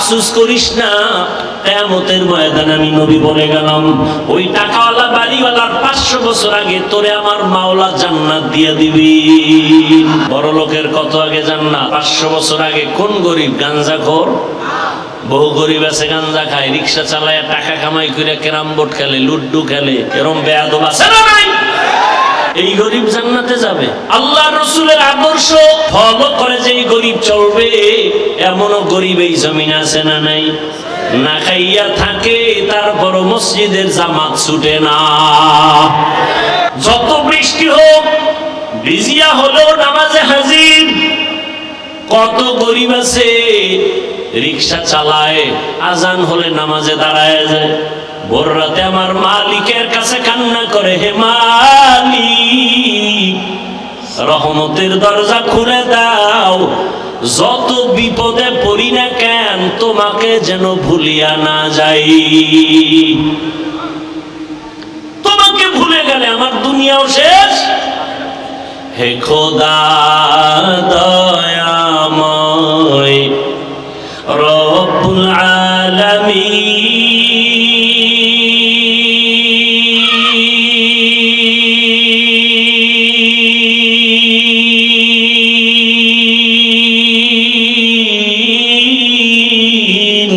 আফসোস করিস না, কিয়ামতের ময়দানে আমি নবী বলে গেলাম ওই টাকাওয়ালা বাড়িওয়ালার 500 বছর আগে তোরে আমার মাওলা জান্নাত দিয়ে দিবি। বড় লোকের কত আগে জান্নাত? 500 বছর আগে। কোন গরিব? গাঞ্জাখোর। বহু গরিব আছে গাঞ্জা খায়, রিক্সা চালায়, টাকা কামাই করে ক্যারাম বোর্ড খেলে, লুড্ডু খেলে, এরম বেয়াদব আছে না নাই? এই গরিব জান্নাতে যাবে? আল্লাহ রসুলের আদর্শ ফলো করে যেই গরিব চলবে, এমনও গরিব এই জমিনে আছে না নাই? না খাইয়া থাকে, তারপর মসজিদের জামাত ছুটে না। যত বৃষ্টি হোক ভিজিয়া হলেও নামাজে হাজির। কত গরিব আছে রিক্সা চালায়, আজান হলে নামাজে দাঁড়ায় যায়, ভোর রাতে আমার মালিকের কাছে কান্না করে, হে মালিক রহমতের দরজা খুলে দাও, যত বিপদে পড়ি না কেন তোমাকে যেন ভুলিয়া না যাই। তোমাকে ভুলে গেলে আমার দুনিয়াও শেষ। হে খোদা দয়াময় রব্বুল আলামিন,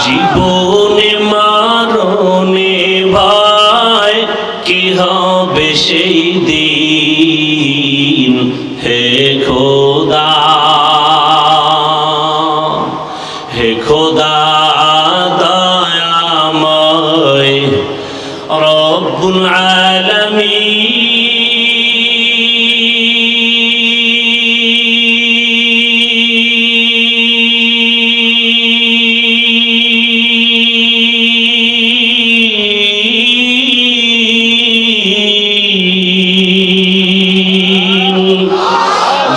জীবনে মরণে ভয় কি হবে সেই দিন, হে খোদা হে খোদা দয়াময় রব্বুল আলামিন,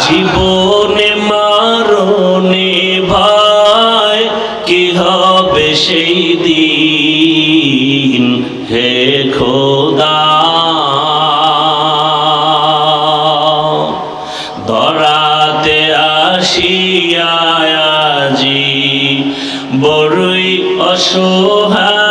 জীবনে মরণে ভয় কি হবে সেই দিন, হে খোদা ধরাতে আসিয়া আজি বড়ই অসহায়,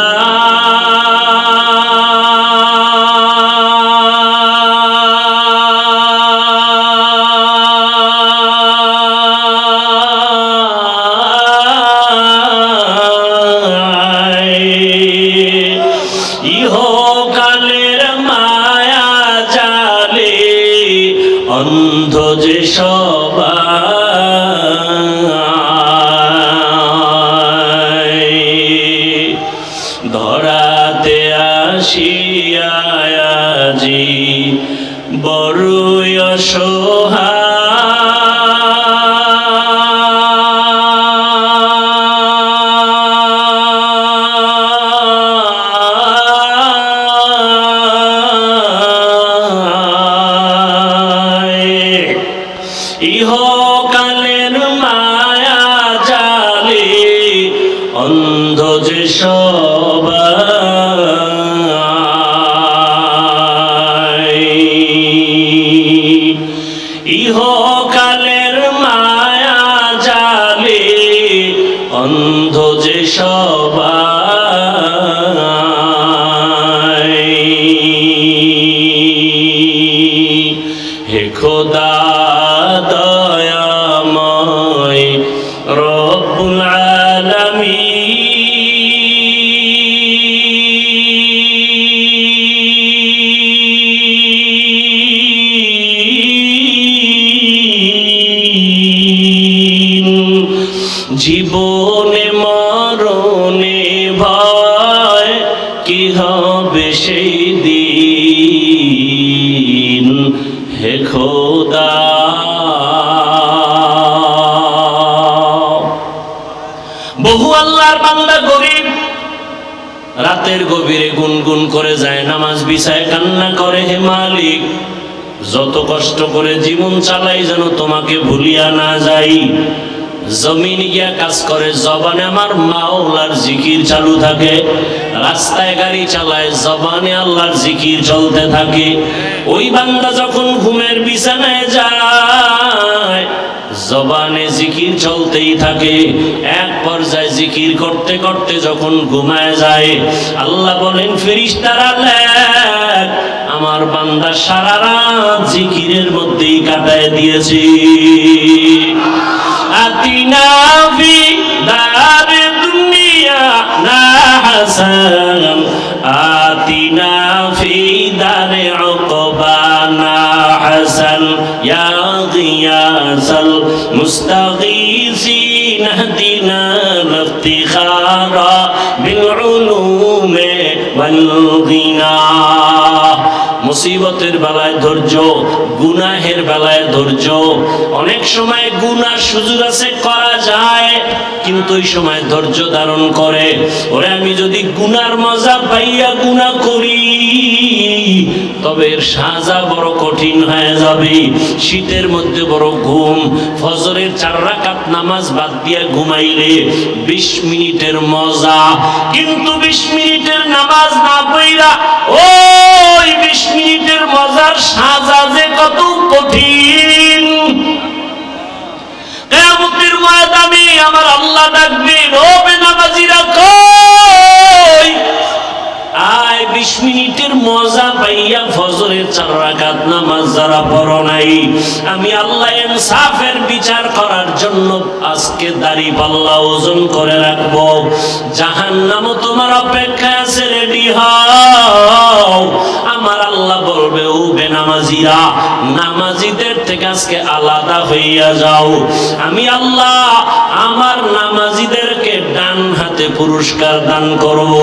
ইহকালের মায়া জালে অন্ধ যে সবাই, ধরাতে আসিয়া আজি বড়ই অসহায়, ইহকালের মায়া জালে অন্ধ যে সবাই, ইহকালের মায়া জালে অন্ধ যে সবাই, হে খোদা দয়াময় রব্বুল আলামিন, জীবনে মরণে ভয় কি হবে সেই দিন, হে খোদা বহু আল্লাহর বান্দা গরিব রাতের গভীরে গুনগুন করে যায় নামাজ বিছায় কান্না করে, হে মালিক যত কষ্ট করে জীবন চালাই যেন তোমাকে ভুলিয়া না যাই। জমিন গিয়া কাজ করে, জবানে আমার মাওলার জিকির চালু থাকে, রাস্তায় গাড়ি চালায়, জবানে আল্লাহর জিকির চলতে থাকে। ওই বান্দা যখন ঘুমের বিছানায় যায় জবানে জিকির জিকির চলতেই থাকে। এক পর্যায়ে জিকির করতে করতে যখন ঘুমায় যায়, আল্লাহ বলেন ফেরেশতারা লেখ, আমার বান্দা সারা রাত জিকিরের মধ্যেই কাটায় দিয়েছে। আতিনা ফি দারে দুনিয়া না হাসান, আতিনা ফি দারে উকবা না হাসান, ইয়া গিয়াসাল মুস্তাগীসিন ইহদিনা লিফতিখারা বিল উলুমে ওয়াল গিনা। মুসিবতের বেলায় ধৈর্য, গুনাহের বেলায় ধৈর্য। অনেক সময় গুনাহ সুযোগ আছে করা যায়, কিন্তু ওই সময় ধৈর্য ধারণ করে, ওরে আমি যদি গুনার মজা পাইয়া গুনাহ করি তবে এর সাজা বড় কঠিন হয়ে যাবে। শীতের মধ্যে বড় ঘুম, ফজরের 4 রাকাত নামাজ বাদ দিয়ে ঘুমাইলে 20 মিনিটের মজা, কিন্তু 20 মিনিটের নামাজ না পড়া ওই 20 মিনিটের মজার সাজা যে কত কঠিন। কিয়ামতের ময়দানে আমার আল্লাহ ডাকবেন, ও বেনামাজিরা কই? আয় 20 মিনিটের মজা পাইয়া ফজরের 4 রাকাত নামাজ যারা পড়ো নাই, আমি আল্লাহ ইনসাফের বিচার করার জন্য আজকে দাড়ি পাল্লা ওজন করে রাখবো। জাহান্নামও তোমার অপেক্ষায় আছে, রেডি হও। আমার আল্লাহ বলবে, ও বেনামাজিরা, নামাজিদের থেকে আজকে আলাদা হইয়া যাও। আমি আল্লাহ আমার নামাজিদেরকে ডান হাতে পুরস্কার দান করব,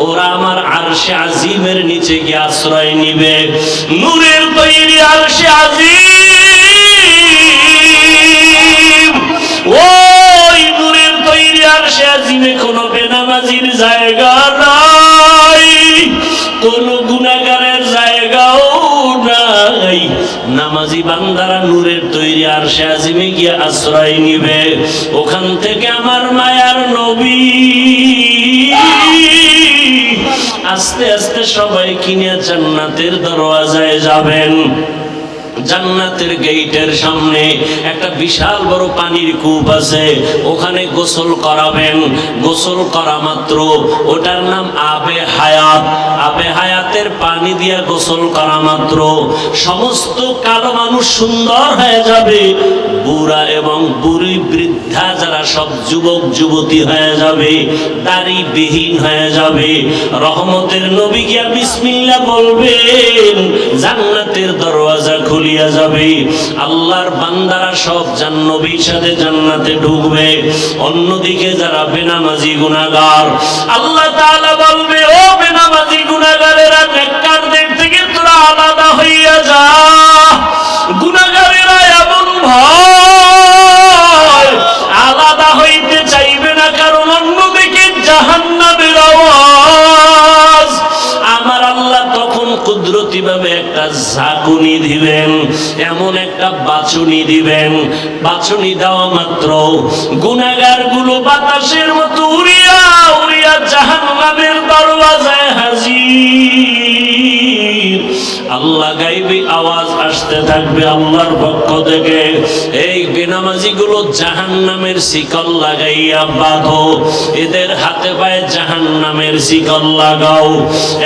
ওরা আমার আরশে আজিমের নিচে গিয়ে আশ্রয় নিবে। নূরের তৈরি আরশে আজিম, ওই নূরের তৈরি আরশে আজিমে কোনো বেনামাজির জায়গা নাই, কোন গুনাহগারের জায়গাও নাই। নামাজি বান্দারা নূরের তৈরি আরশে আজিমে গিয়ে আশ্রয় নিবে। ওখান থেকে আমার মায়ার নবী আস্তে আস্তে সবাই কিনে জান্নাতের দরওয়াজায় যাবেন। জান্নাতের গেটের সামনে একটা বিশাল বড় পানির কূপ আছে, ওখানে গোসল করাবেন। গোসল করা মাত্র ওটার নাম আবে হায়াত। আবে হায়াতের পানি দিয়া গোসল করা মাত্র সমস্ত কালো মানুষ সুন্দর হয়ে যাবে, বুড়া এবং বুড়ি বৃদ্ধা যারা সব যুবক যুবতী হয়ে যাবে, দাড়িবিহীন হয়ে যাবে। রহমতের নবী গিয়া বিসমিল্লাহ বলবেন, জান্নাতের দরওয়াজা খুলিয়া যাবে। আল্লাহর বান্দারা সব নবীর সাথে জান্নাতে ঢুকবে। অন্যদিকে যারা বেনামাজি গুনাহগার, আল্লাহ তাআলা বলবে, ও বেনামাজি গুনাহগারেরা, নেককারদের থেকে তোরা আলাদা হইয়া যা। গুনাহগারেরা এমন ভয় আলাদা হইতে চাইবে না, কারণ অন্যদিকে জাহান্নামের আওয়াজ। আমার আল্লাহ তখন কুদরতি ভাবে একটা ঝাঁকুনি দিবেন, এমন একটা বাছুনি দিবেন। বাছুনি দেওয়া মাত্র গুনাহগার গুলো বাতাসের মতো উড়িয়া উড়িয়া জাহান্নামের দরওয়াজায় হাজির। আল্লাহ গাইবি আওয়াজ আসতে থাকবে আল্লাহর পক্ষ থেকে, এই বেনামাজি গুলো জাহান্নামের শিকল লাগাইয়া বাঁধো, এদের হাতে পায়ে জাহান্নামের শিকল লাগাও।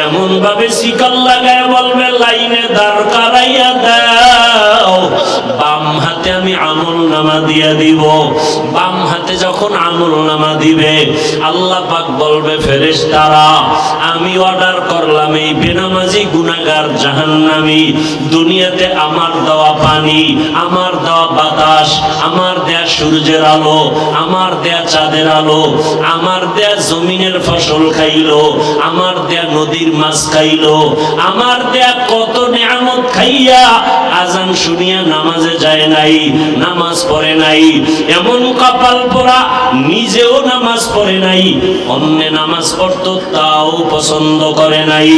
এমন ভাবে শিকল লাগায় বলবে, লাইনে দাঁড় করাইয়া দাও। বাম হাতে আমি আমল নামা দিয়ে দিব। বাম হাতে যখন আমল নামা দিবে, আল্লাহ পাক বলবে, ফেরেশতারা আমি অর্ডার করলাম এই বেনামাজি গুনাহগার জাহান্নামী দুনিয়াতে আমার দেওয়া পানি, আমার দেওয়া বাতাস, আমার দেয়া সূর্যের আলো, আমার দেয়া চাঁদের আলো, আমার দেয়া জমিনের ফসল খাইলো, আমার দেয়া নদীর মাছ খাইলো, আমার দেয়া কত নিয়ামত খাইয়া আজান শুনিয়া নামাজে যায় নাই, নামাজ পড়ে নাই। এমন কপাল পোড়া, নিজেও নামাজ পড়ে নাই, অন্য নামাজ পড়তো তাও পছন্দ করে নাই।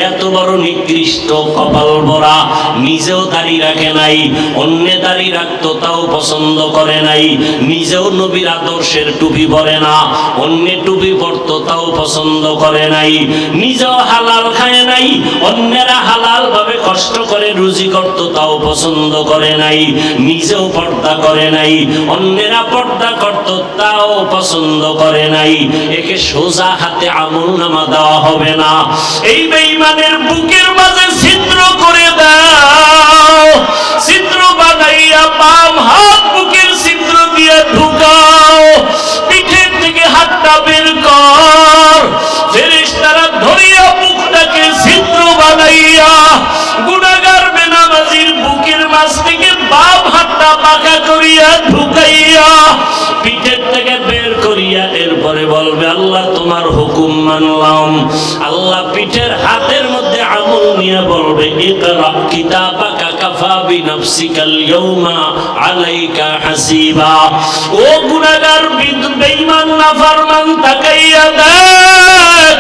এত বড় নিকৃষ্ট কপাল ভরা, নিজেও দাড়ি রাখে নাই, অন্য দাড়ি রাখতো তাও পছন্দ করে নাই, নিজেও নবীর আদর্শের টুপি পরে না, অন্য টুপি পরতো তাও পছন্দ করে নাই, নিজেও হালাল খায় নাই, অন্যেরা হালাল ভাবে কষ্ট করে রুজি করত তাও পছন্দ করে নাই, নিজেও পর্দা করে নাই, অন্যেরা পর্দা করত তাও পছন্দ করে নাই। একে সোজা হাতে আমলনামা দেওয়া হবে না। এই বেঈমানের বুকের মাঝে ছিদ্র করে দাও, ছিদ্র বানাইয়া বাম হাত বুকের ছিদ্র দিয়ে ঢুকাও, পিঠের থেকে হাতটা বের কর, ফেরেশতারা ধরিয়া বুকটাকে ছিদ্র বানাইয়া গুনাহগার বেনামাজির বুকের মাঝ থেকে বাম হাতটা বাঁকা করিয়া ঢুকাইয়া পিঠের থেকে বের করিয়া এরপরে বলবে আল্লাহ তোমার হুকুম মানলাম। আল্লাহ পিঠের হাতের মধ্যে আমল নিয়ে বলবে ইকরা কিতাবাকা কাফা বিনাফসিকাল ইয়াউমা আলাইকা হাসিবা। ও গুনাহগার বেঈমান নাফরমান তাকাইয়া দেখ,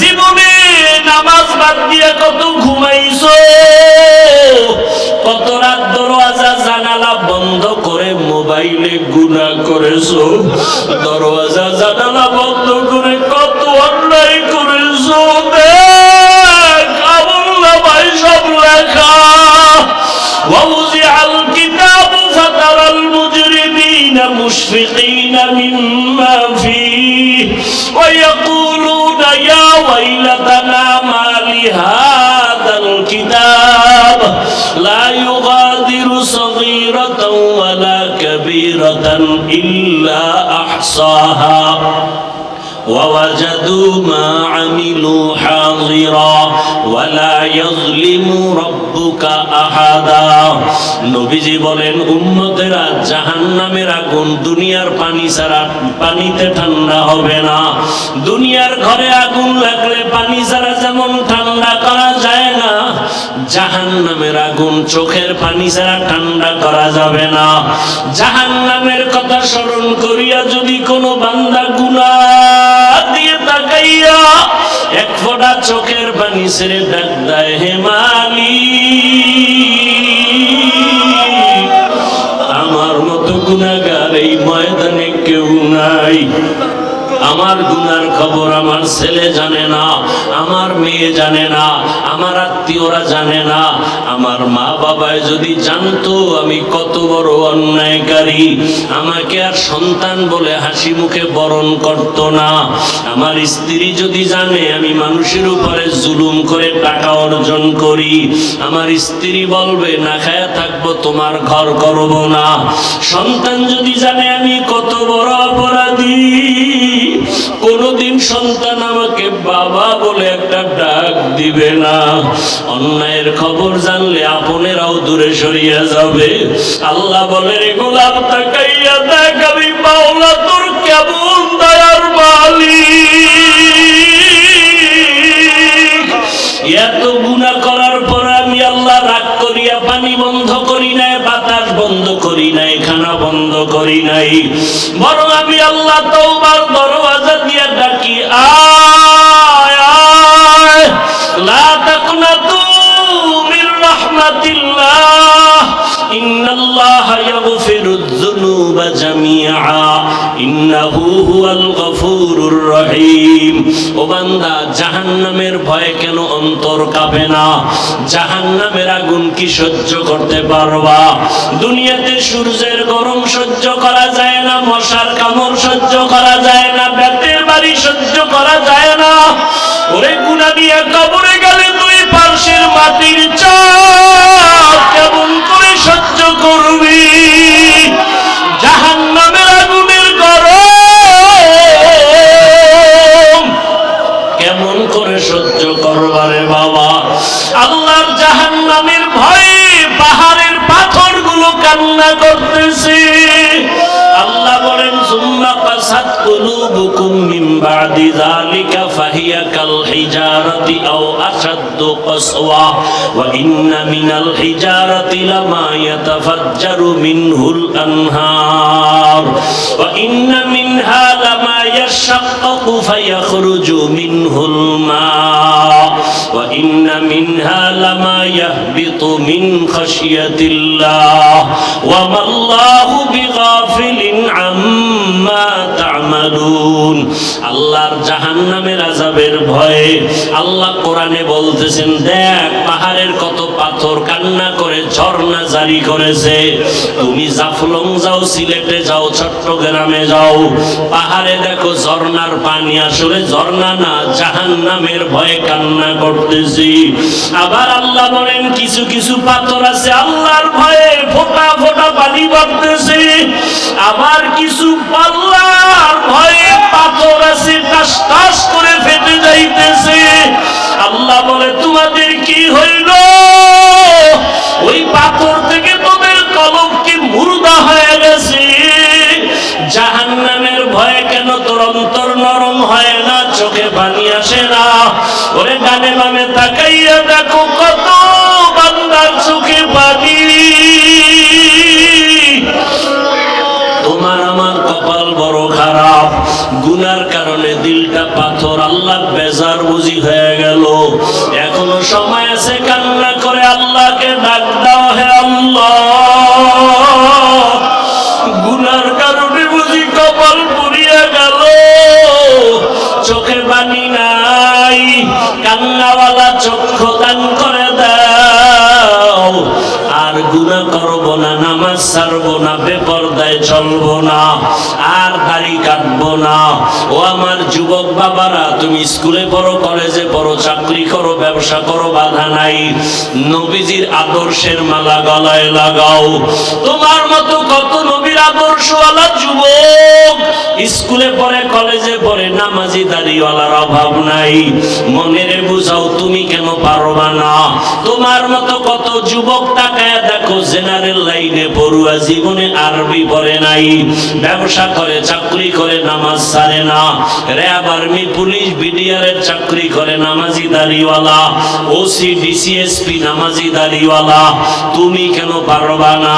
জীবনে নামাজ বাদ দিয়ে কত ঘুমাইছো, কত রাত দরওয়াজা জানালা বন্ধ করে মোবাইলে গুনাহ করেছো, দরওয়াজা জানালা বন্ধ করে কত অন্যায় করেছো। দেখ আমলনামায় সব লেখা। ওয়াউজিআল কিতাবু ফাতারাল মুজরিমিনা মুশফিকিনা মিম্মা ফীহি ওয়া ইয়াকুলুনা ইয়া ওয়াইলাতানা মা লিহাদাল কিতাব লা ইউগাদিরু সগীরাতাও ওয়ালা কাবীরাতান ইল্লা আহসাহা ووجدوا ما عملوا حاضرا ولا يظلم ربك أحدا। নবীজি বলেন উম্মতেরা জাহান্নামের আগুন দুনিয়ার পানি ছাড়া পানিতে ঠান্ডা হবে না। দুনিয়ার ঘরে আগুন লাগলে পানি ছাড়া যেমন ঠান্ডা করা যায় না, জাহান্নামের আগুন চোখের পানি ছাড়া ঠান্ডা করা যাবে না। জাহান্নামের কথা স্মরণ করিয়া যদি কোনো বান্দা গুনাহ দিয়ে তাকাইয়া এক ফোঁটা চোখের পানি ছেড়ে ডাক দেয় হে মালিক, আমার মতো গুনাহগার এই ময়দানে কেউ নাই। আমার গুনার খবর আমার ছেলে জানে না, আমার মেয়ে জানে না, আমার আত্মীয়রা জানে না। আমার মা বাবায় যদি জানতো আমি কত বড় অন্যায়কারী, আমাকে আর সন্তান বলে হাসি মুখে বরণ করত না। আমার স্ত্রী যদি জানে আমি মানুষের উপরে জুলুম করে টাকা অর্জন করি, আমার স্ত্রী বলবে না খায়া থাকবো, তোমার ঘর করব না। সন্তান যদি জানে আমি কত বড় অপরাধী, কোনদিন সন্তান আমাকে বাবা বলে একটা ডাক দিবে না। অন্যায়ের খবর জানলে আপনেরাও দূরে সরিয়ে যাবে। আল্লাহ বলে রে গোলাম তাকাইয়া দেখ আমি মাওলা তোর কেমন দয়ার মালিক। এত গুনাহ করার পর আমি আল্লাহ রাগ করিয়া পানি বন্ধ করি নাই, বাতাস বন্ধ করি নাই, খানা বন্ধ করি নাই, বরং আমি আল্লাহ তওবার দরওয়াজা দিয়া ডাকি আয় আয়। লা তাকনাতু মির রাহমাতিল্লাহ ইন্নাল্লাহা ইয়াগফিরুয যুনুবা জামিআ ইন্নাহু হুয়াল গফুরুর রহিম। ও বান্দা জাহান্নামের ভয়ে কেন অন্তর কাঁপে না? জাহান্নামের আগুন কি সহ্য করতে পারবা? দুনিয়াতে সূর্যের গরম সহ্য করা যায় না, মশার কামড় সহ্য করা যায় না, ব্যাতের বাড়ি সহ্য করা যায় না। ওরে গুনাহ নিয়ে কবরে গেলে তুই পার্শ্বের মাটির চাপ কেমন করে সহ্য করবি? জাহান্নামের আগুনের গরম কেমন করে সহ্য করবারে বাবা? আল্লাহর জাহান্নামের ভয়ে পাহাড়ের পাথরগুলো কান্না করতেছে। আল্লাহ বলেন সুম্মা কাসাত কুলুবুকুম মিন বাদি যালিকা ফাহিয়া কাল হিজারাতি আও আশাদ্দু কাসওয়া ওয়া ইন্না মিনাল হিজারাতি লামা ইয়াতাফাজ্জারু মিনহুল আনহার ওয়া ইন্না মিনহা লামা ইয়াশাক্কাকু ফায়াখরুজু মিনহুল মা ওয়া ইন্না মিনহা লামা ইয়াহবিতু মিন খাশিয়াতিল্লাহ ওয়া মাল্লাহু বিগাফিলিন আম্মা তা'মালুন। তা'মালুন। আল্লাহর জাহান্নামের আযাবের ভয়ে আল্লাহ কোরআনে বলতেছেন, দেখ পাহাড়ের কত পাথর কান্না করে ঝর্ণা জারি করেছে। তুমি জাফলং যাও, সিলেটে যাও, চট্টগ্রামে যাও, পাহাড়ে দেখো ঝর্ণার পানি আসলে ঝর্ণা না, জাহান্নামের ভয়ে কান্না করতেছি। আবার আল্লাহ বলেন কিছু কিছু পাথর আছে আল্লাহর ভয়ে ফোঁটা ফোঁটা পানি পড়তেছে। আবার কিছু আল্লাহর ভয়ে পাথর আছে টাস টাস করে ফেটে যাইতেছে। আল্লাহ বলে তোমাদের কি হইল? ওই পাথর থেকে তোদের কলব কি মুর্দা হয়ে গেছে? জাহান্নামের ভয়ে কেন তোর অন্তর নরম হয় না, চোখে পানি আসে না? ওরে ডানে বামে তাকাইয়া দেখো কত বান্দার চোখে পানি। তোমার আমার কপাল বড় খারাপ, গুনার কারণে দিলটা পাথর, আল্লাহ বেজার বুঝি হয়ে গেল। এখনো সময় আছে, কান্না করে আল্লাহকে ডাক দাও, হে আল্লাহ গুনার কারণে বুঝি কপাল পুড়িয়া গেল, চোখে পানি নাই, কান্নাওয়ালা চক্ষু দান করে দাও। আর গুনাহ করব না, নামাজ ছাড়বো না, বেপরদায় চলবো না, আর দাড়ি কাটবো না। ও আমার যুবক বাবারা, তুমি স্কুলে পড়ো, কলেজে পড়ো, চাকরি করো, ব্যবসা করো, বাধা নাই। নবীজির আদর্শের মালা গলায় লাগাও। তোমার মতো কত নবীর আদর্শওয়ালা যুবক স্কুলে পড়ে, কলেজে পড়ে, নামাজি দাড়িওয়ালার অভাব নাই। মনের বুঝাও তুমি কেন পারবা না? তোমার মতো কত যুবক তাকায় দেখো জেনারেল লাইনে পড়ুয়া, জীবনে আরবি পড়ে নাই, ব্যবসা করে, চাকরি করে, নামাজ ছাড়ে না, র্যাব, আর্মি, পুলিশ, বিডিআরের চাকরি করে, নামাজি দাড়িওয়ালা, ওসি, ডিসিএসপি, নামাজি দাড়িওয়ালা। তুমি কেন পারবা না?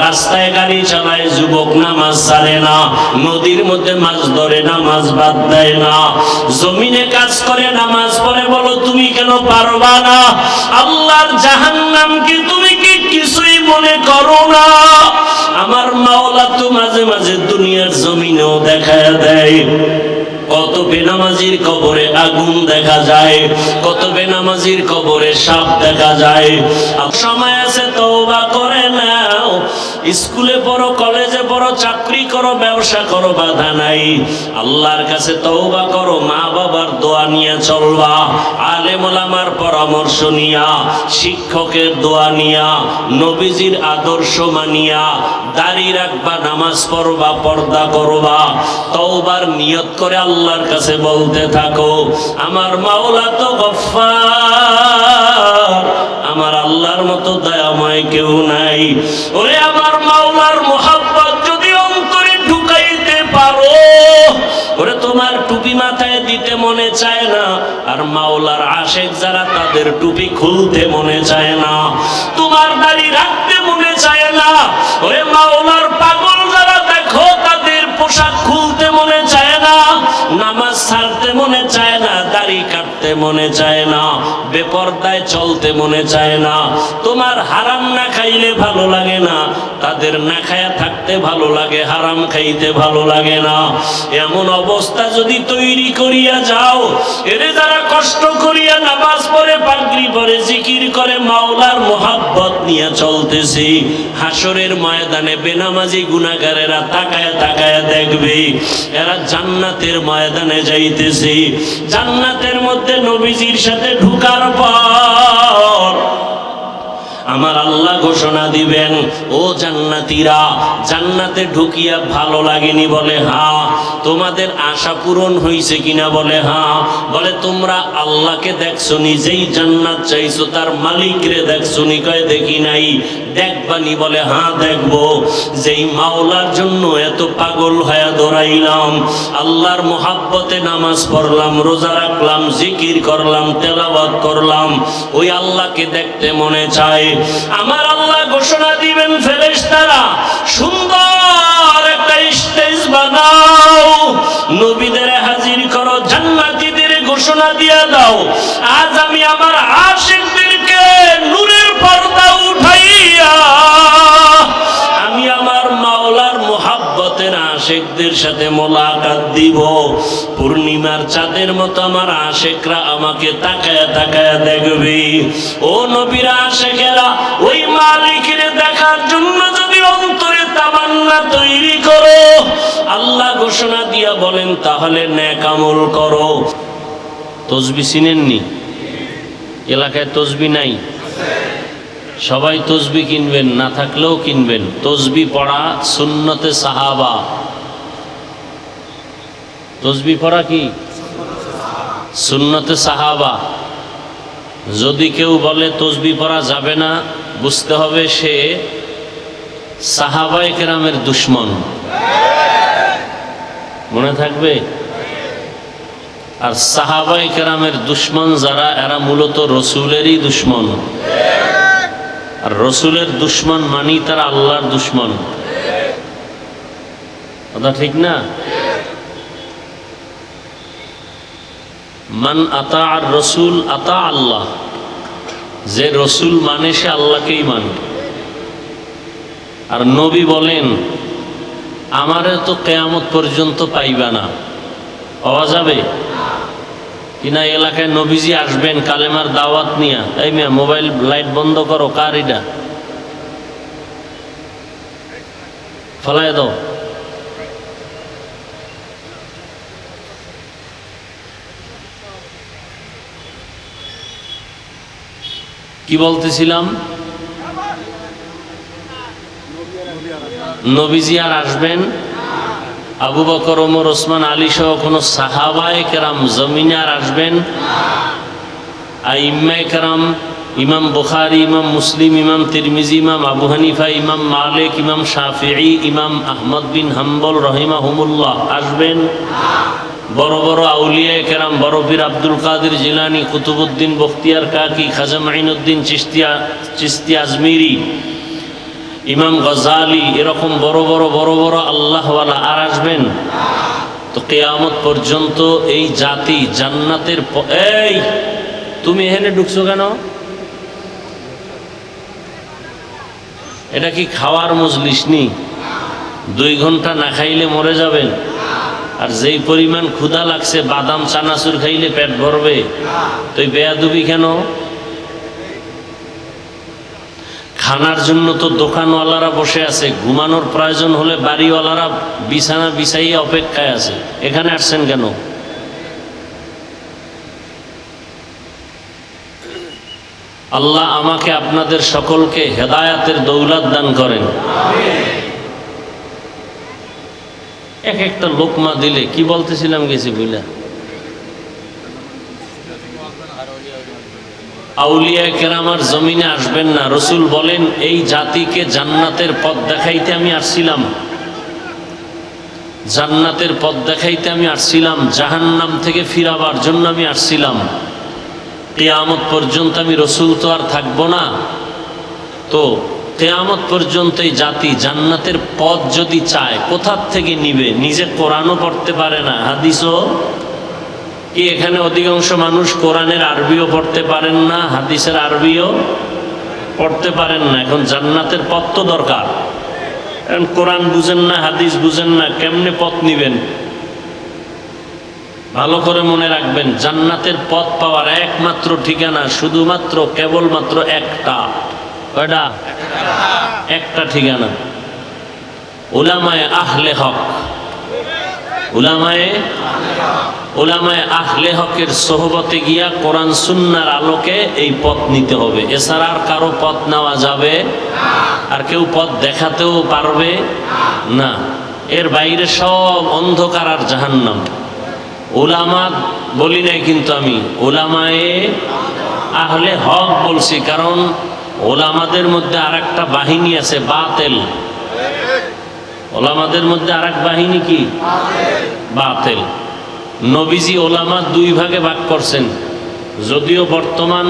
রাস্তায় গাড়ি চালায় যুবক, নামাজ ছাড়ে না, নদীর মধ্যে মাছ ধরে, নামাজ বাদ দেয় না, জমিনে কাজ করে, নামাজ পড়ে, বলো তুমি কেন পারবা না? আল্লাহর জাহান্নামকে তুমি কি কিছুই মনে করো না? আমার মাওলা তো মাঝে মাঝে দুনিয়ার জমিনেও দেখায় দেয়। কত বেনামাজির কবরে আগুন দেখা যায়, কত বেনামাজির কবরে সাপ দেখা যায়। সময় আছে তওবা করে নাও। স্কুলে পড়ো, কলেজে পড়ো, চাকরি করো, ব্যবসা করো, বাধা নাই। আল্লাহর কাছে তওবা করো, মা বাবার দোয়া নিয়ে চলবা, আলেম ওলামার পরামর্শ নিয়া, শিক্ষকের দোয়া নিয়া, নবীজির আদর্শ মানিয়া দাড়ি রাখবা, নামাজ পড়বা, পর্দা করবা, তওবার নিয়ত করে আল্লাহর কাছে বলতে থাকো, আমার মাওলা তো গফফার, আমার আল্লাহর মতো দয়াময় কেউ নাই। ওরে আমার মাওলার মোহাব্বত যদি অন্তরে ঢুকাইতে পারো, ওরে তোমার টুপি মাথায় দিতে মনে চায় না, আর মাওলার আশেক যারা তাদের টুপি খুলতে মনে চায় না, তোমার দাড়ি রাখতে মনে চায় না। ওরে মাওলার পাগল যারা দেখো তাদের পোশাক খুলতে মনে চায় না, নামাজ ছাড়তে মনে চায় না, দাড়ি কাটতে মনে চায় না, বেপরদায় চলতে মনে চায় না। তোমার হারাম না খাইলে ভালো লাগে না, তাদের না খায়া থাকতে ভালো লাগে, হারাম খাইতে ভালো লাগে না। এমন অবস্থা যদি তৈরি করিয়া যাও, এরে যারা কষ্ট করিয়া নামাজ পড়ে, পাগড়ি পরে, জিকির করে, মাওলার মোহাব্বত নিয়ে চলতেছি, হাসরের ময়দানে বেনামাজি গুনাহগারেরা তাকায়া তাকায়া দেখবে এরা জান্নাতের ময়দানে যাইতেছে। জান্নাতের মধ্যে নবীজির সাথে ঢুকার পর আমার আল্লাহ ঘোষণা দিবেন, ও জান্নাতীরা, জান্নাতে ঢুকিয়া ভালো লাগেনি? বলে হ্যাঁ। তোমাদের আশা পূরণ হয়েছে কিনা? বলে হ্যাঁ। বলে তোমরা আল্লাহকে দেখছো নি? যেই জান্নাত চাইছো তার মালিকরে দেখছো নি? কয় দেখি নাই। দেখবানি? বলে হ্যাঁ দেখবো। যেই মাওলার জন্য এত পাগল হয়ে দৌড়াইলাম, আল্লাহর মোহাব্বতে নামাজ পড়লাম, রোজা রাখলাম, জিকির করলাম, তেলাওয়াত করলাম, ওই আল্লাহকে দেখতে মনে চায়। আমার আল্লাহ ঘোষণা দিবেন, ফেরেশতারা সুন্দর একটা স্টেজ বানাও, নবীদের হাজির করো, জান্নাতীদের ঘোষণা দিয়া দাও, আজ আমি আমার আশিকদেরকে নূরের পর্দা উঠাইয়া আমি আমার মাওলার মোহাব্বতের আশেকদের সাথে মোলাকাত দিব। পূর্ণিমার চাঁদের মতো আমার আশেকরা আমাকে তাকায়া তাকায়া দেখবে। ও নবীর আশেকেরা, ওই মালিকের দেখার জন্য যদি অন্তরে তামান্না তৈরি করো, আল্লাহ ঘোষণা দিয়া বলেন তাহলে নেক আমল করো। তসবি চিনেননি? এলাকায় তসবি নাই? সবাই তসবি কিনবেন, না থাকলেও কিনবেন। তসবি পড়া সুন্নতে সাহাবা। তসবি পড়া কি সুন্নতে সাহাবা। যদি কেউ বলে তসবি পড়া যাবে না, বুঝতে হবে সে সাহাবায়ে কেরামের দুশমন। মনে থাকবে? আর সাহাবায়ে কেরামের দুশমন যারা, এরা মূলত রসুলেরই দুশমন। আর রসুলের দুশমন মানি তারা আল্লাহর দুশমন। কথা ঠিক না? মান আতা আর রসুল আতা আল্লাহ। যে রসুল মানে সে আল্লাহকেই মানে। আর নবী বলেন আমারে তো কিয়ামত পর্যন্ত পাইবা না। পাওয়া যাবে কিনা? এলাকায় নবীজি আসবেন কালেমার দাওয়াত নিয়া। এই মিয়া মোবাইল লাইট বন্ধ করো। কার এটা? ফলাই দাও। কি বলতেছিলাম? নবীজি আর আসবেন? আবু বকর, ওমর, ওসমান, আলী সহ কোন সাহাবায়ে কেরাম জমিনে আর আসবেন? আইম্মায়ে কেরাম, ইমাম বুখারী, ইমাম মুসলিম, ইমাম তিরমিজি, ইমাম আবু হানিফা, ইমাম মালিক, ইমাম শাফিঈ, ইমাম আহমদ বিন হাম্বল রাহিমাহুমুল্লাহ আসবেন? বড় বড় আউলিয়ায়ে কেরাম, বড় পীর আব্দুল কাদের জিলানী, কুতুবউদ্দিন বখতিয়ার কাকি, খাজা মাইনুদ্দিন চিশতি আজমিরি, ইমাম গজালি, এরকম বড় বড় আল্লাহওয়ালা আর আসবেন? তো কিয়ামত পর্যন্ত এই জাতি জান্নাতের এই তুমি এখানে ঢুকছো কেন? এটা কি খাওয়ার মজলিস নি? 2 ঘন্টা না খাইলে মরে যাবেন। আর যেই পরিমাণ ক্ষুধা লাগছে, বাদাম চানাচুর খাইলে পেট ভরবে। তো বেয়াদবি কেন? খানার জন্য তো দোকানওয়ালারা বসে আছে, ঘুমানোর প্রয়োজন হলে বাড়িওয়ালারা বিছানা বিছাইয়ে অপেক্ষায় আছে। এখানে আসছেন কেন? আল্লাহ আমাকে আপনাদের সকলকে হেদায়াতের দৌলত দান করেন। এক একটা লোকমা দিলে কি বলতেছিলাম গেছি বুঝলা। আউলিয়া কেরাম আর জমিনে আসবেন না। রসুল বলেন এই জাতিকে জান্নাতের পথ দেখাইতে আমি আসছিলাম। জান্নাতের পথ দেখাইতে আমি আসছিলাম, জাহান্নাম থেকে ফিরাবার জন্য আমি আসছিলাম। কিয়ামত পর্যন্ত আমি রসুল তো আর থাকবো না। তো কিয়ামত পর্যন্ত এই জাতি জান্নাতের পথ যদি চায়, কোথার থেকে নিবে? নিজে কোরআনও পড়তে পারে না, হাদিসও কি এখানে অধিকাংশ মানুষ কোরআনের আরবিও পড়তে পারেন না, হাদিসের আরবিও পড়তে পারেন না। এখন জান্নাতের পথ তো দরকার। এখন কোরআন বুঝেন না, হাদিস বুঝেন না, কেমনে পথ নিবেন? ভালো করে মনে রাখবেন, জান্নাতের পথ পাওয়ার একমাত্র ঠিকানা শুধুমাত্র কেবলমাত্র একটা। কয়টা? একটা ঠিকানা। উলামায়ে আহলে হক। উলামায়ে আহলে হকের সোহবতে গিয়া কোরআন সুন্নাহর আলোকে এই পথ নিতে হবে। এছাড়া আর কারো পথ নেওয়া যাবে আর কেউ পথ দেখাতেও পারবে না। এর বাইরে সব অন্ধকার আর জাহান্নাম। উলামা বলি নাই কিন্তু আমি, উলামায়ে আহলে হক বলছি, কারণ ওলামাদের মধ্যে আর একটা বাহিনী আছে, বাতেল। ওলামাদের মধ্যে আর এক বাহিনী কি? বাতেল। নবীজি ওলামা 2 ভাগে ভাগ করছেন। যদিও বর্তমান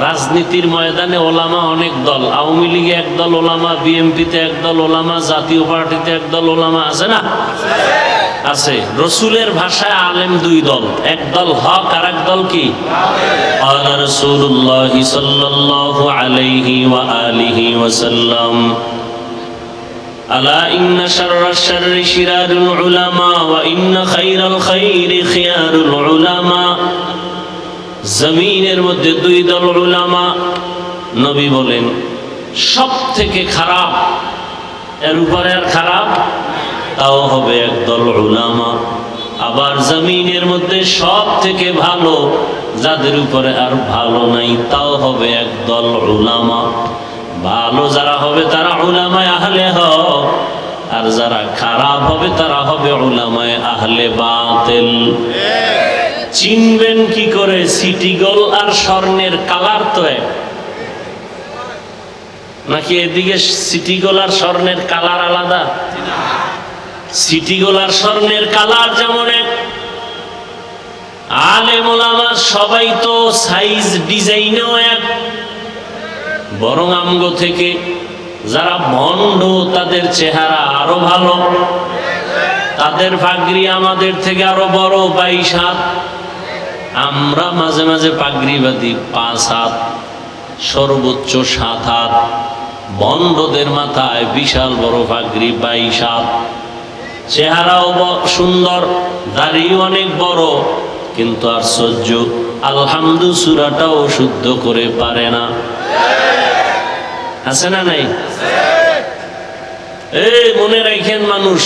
রাজনীতির ময়দানে ওলামা অনেক দল, আওয়ামী লীগে একদল ওলামা, বিএনপিতে একদল ওলামা, জাতীয় পার্টিতে একদল ওলামা আছে না? আছে। রসুলের ভাষায় আলেম 2 দল, একদল হক আর এক দল কি? আলা রাসূলুল্লাহ সাল্লাল্লাহু আলাইহি ওয়া আলিহি ওয়াসাল্লাম, আলা ইন্না শাররাশ শাররি শিরারুল উলামা ওয়া ইন্না খায়রাল খায়রি খিয়ারুল উলামা। জমিনের মধ্যে দুই দল উলামা, নবী বলেন সব থেকে খারাপ, এর উপরে আর খারাপ তাও হবে একদল উলামা। আবার জমিনের মধ্যে সব থেকে ভালো, যাদের উপরে আর ভালো নাই, তাও হবে একদল উলামা। ভালো যারা হবে তারা উলামায়ে আহলে হক, আর যারা খারাপ হবে তারা হবে উলামায়ে আহলে বাতিল। চিনবেন কি করে? সিটি গোল আর স্বর্ণের কালার তো এক নাকি? এদিকে সিটি গোল আর স্বর্ণের কালার আলাদা? সিটি গোল আর স্বর্ণের কালার যেমন এক, আলেম ওলামা সবাই তো সাইজ ডিজাইনও এক। বরং আমগো থেকে যারা ভণ্ড তাদের চেহারা আরো ভালো, তাদের পাগড়ি আমাদের থেকে আরো বড়, 22 হাত। আমরা মাঝে মাঝে পাগড়ি বাঁধি 5 হাত, সর্বোচ্চ 7 হাত। ভণ্ডদের মাথায় বিশাল বড় পাগড়ি, 22 হাত। চেহারাও সুন্দর, দাড়িও অনেক বড়, কিন্তু আশ্চর্য, আলহামদু সূরাটাও শুদ্ধ করে পারে না। আছে না নাই? এই মনে রাখেন, মানুষ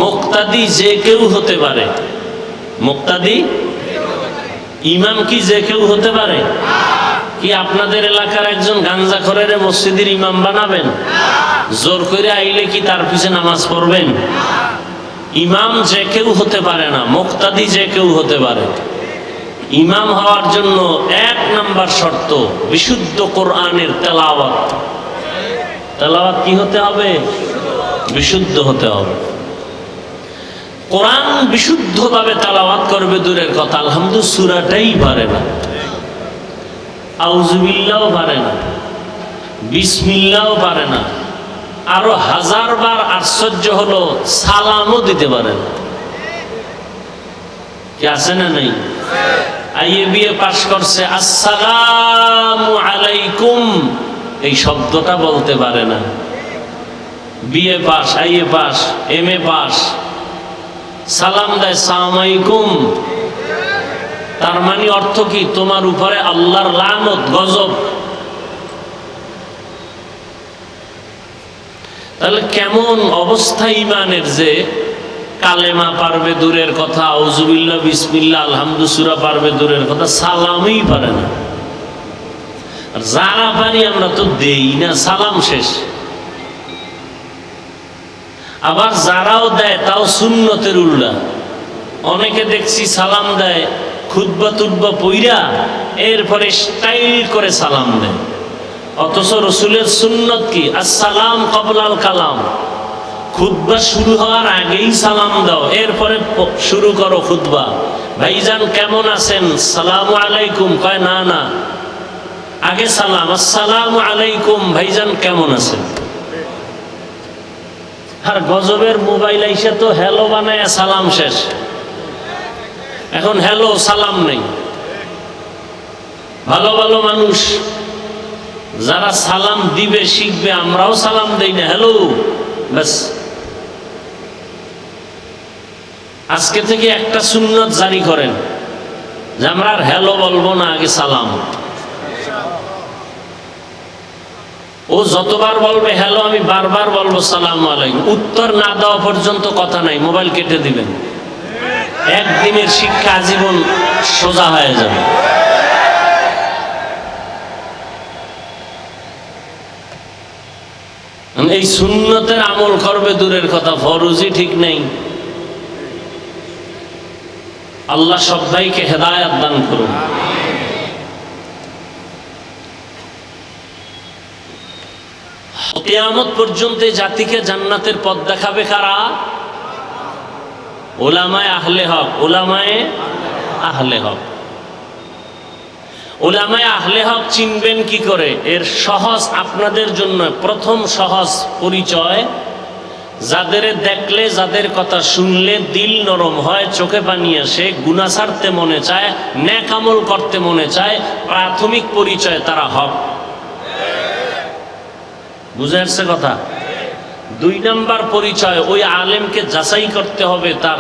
মুক্তাদি যে কেউ হতে পারে। মুক্তাদি ইমাম কি যে কেউ হতে পারে? কি আপনাদের এলাকার একজন গাঞ্জাখোরের মসজিদের ইমাম বানাবেন? জোর করে আইলে কি তার পিছে নামাজ পড়বেন? ইমাম যে কেউ হতে পারে না, মুক্তাদি যে কেউ হতে পারে। ইমাম হওয়ার জন্য 1 নাম্বার শর্ত বিশুদ্ধ কোরআনের তেলাওয়াত। তেলাওয়াত কি হতে হবে? বিশুদ্ধ হতে হবে। কোরআন বিশুদ্ধভাবে তেলাওয়াত করবে দূরের কথা, আলহামদু সূরাটাই পারে না, আউযুবিল্লাহও পারে না, বিসমিল্লাহও পারে না। আরো 1000 বার আশ্চর্য হলো, সালামও দিতে পারে না। কি আছে না নাই? আইএ বিএ পাশ করছে, আসসালামু আলাইকুম এই শব্দটা বলতে পারে না। BA pass, IA pass, MA pass, সালাম দেয় সালাম আলাইকুম, তার মানে অর্থ কি? তোমার উপরে আল্লাহর লানত, গজব। তাহলে কেমন অবস্থা ইমানের, যে কালেমা পারবে দূরের কথা, আউযুবিল্লাহ বিসমিল্লাহ আলহামদু সূরা পারবে দূরের কথা, সালামই পারে না। আর যারা পারি আমরা তো দেই না, সালাম শেষ। আবার যারাও দেয় তাও সুন্নতের উল্টা। অনেকে দেখছি সালাম দেয় খুতবা টুতবা পইরা, এরপরে স্টাইল করে সালাম দেয়। অথচ রসুলের সুন্নত কি? আসসালাম ক্বাবলাল কালাম। খুতবা শুরু হওয়ার আগেই সালাম দাও, এরপরে শুরু করো খুতবা। ভাইজান কেমন আছেন? সালামু আলাইকুম। কয় না না, আগে সালাম, আসসালামু আলাইকুম, ভাইজান কেমন আছেন। আর গজবের মোবাইল আইসা তো হ্যালো বানায় সালাম শেষ। এখন হ্যালো সালাম নেই। ভালো ভালো মানুষ যারা সালাম দিবে শিখবে, আমরাও সালাম দেই না, হ্যালো ব্যাস। আজকে থেকে একটা সুন্নত জারি করেন যে আমরা আর হ্যালো বলবো না, আগে সালাম। ও যতবার বলবে হ্যালো, আমি বারবার বলবো সালাম আলাইকুম। উত্তর না দেওয়া পর্যন্ত কথা নাই, মোবাইল কেটে দিবেন। একদিনের শিক্ষা আজীবন সোজা হয়ে যাবে। এই সুন্নতের আমল করবে দূরের কথা, ফরজই ঠিক নেই। আল্লাহ সবাইকে হেদায়েত দান করুন। কিয়ামত পর্যন্ত জাতিকে জান্নাতের পথ দেখাবে কারা? উলামায়ে আহলে হক। উলামায়ে আহলে হক। উলামায়ে আহলে হক চিনবেন কি করে? এর সহজ আপনাদের জন্য প্রথম সহজ পরিচয়, যাদের দেখলে, যাদের কথা শুনলে দিল নরম হয়, চোখে পানি আসে, গুনাহ ছাড়তে মনে চায়, নেক আমল করতে মনে চায়, প্রাথমিক পরিচয় তারা হক। বুঝে আসছে কথা? 2 নাম্বার পরিচয়, ওই আলেমকে যাচাই করতে হবে তার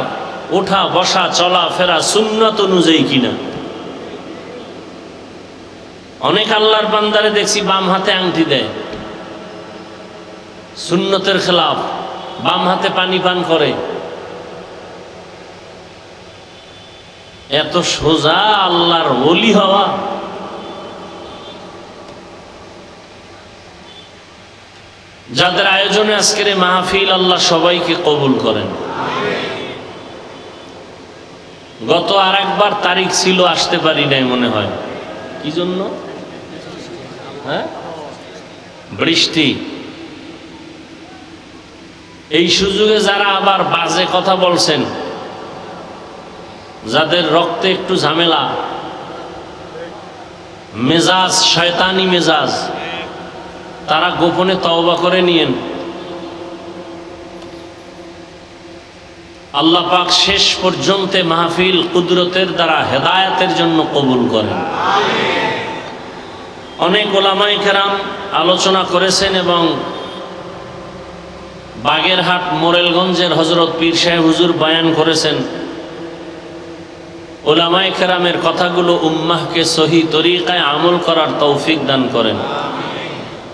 ওঠা বসা চলা ফেরা সুন্নত অনুযায়ী কিনা। অনেক আল্লাহর বান্দারে দেখছি বাম হাতে আংটি দেয়, সুন্নতের খেলাফ, বাম হাতে পানি পান করে। এত সোজা আল্লাহর ওলি হওয়া? যাদের আয়োজনে আজকের এই মাহফিল, আল্লাহ সবাইকে কবুল করেন। গত আরেকবার তারিখ ছিল, আসতে পারি নাই মনে হয়। কি জন্য? হ্যাঁ, বৃষ্টি। এই সুযোগে যারা আবার বাজে কথা বলছেন, যাদের রক্তে একটু ঝামেলা, মেজাজ শয়তানি মেজাজ, তারা গোপনে তওবা করে নিয়েন। আল্লাহ পাক শেষ পর্যন্ত মাহফিল কুদরতের দ্বারা হেদায়েতের জন্য কবুল করেন। অনেক ওলামায়ে কেরাম আলোচনা করেছেন এবং বাগেরহাট মোরেলগঞ্জের হযরত পীর সাহেব হুজুর বয়ান করেছেন। ওলামায়ে কেরামের কথাগুলো উম্মাহকে সহি তরিকায় আমল করার তৌফিক দান করেন।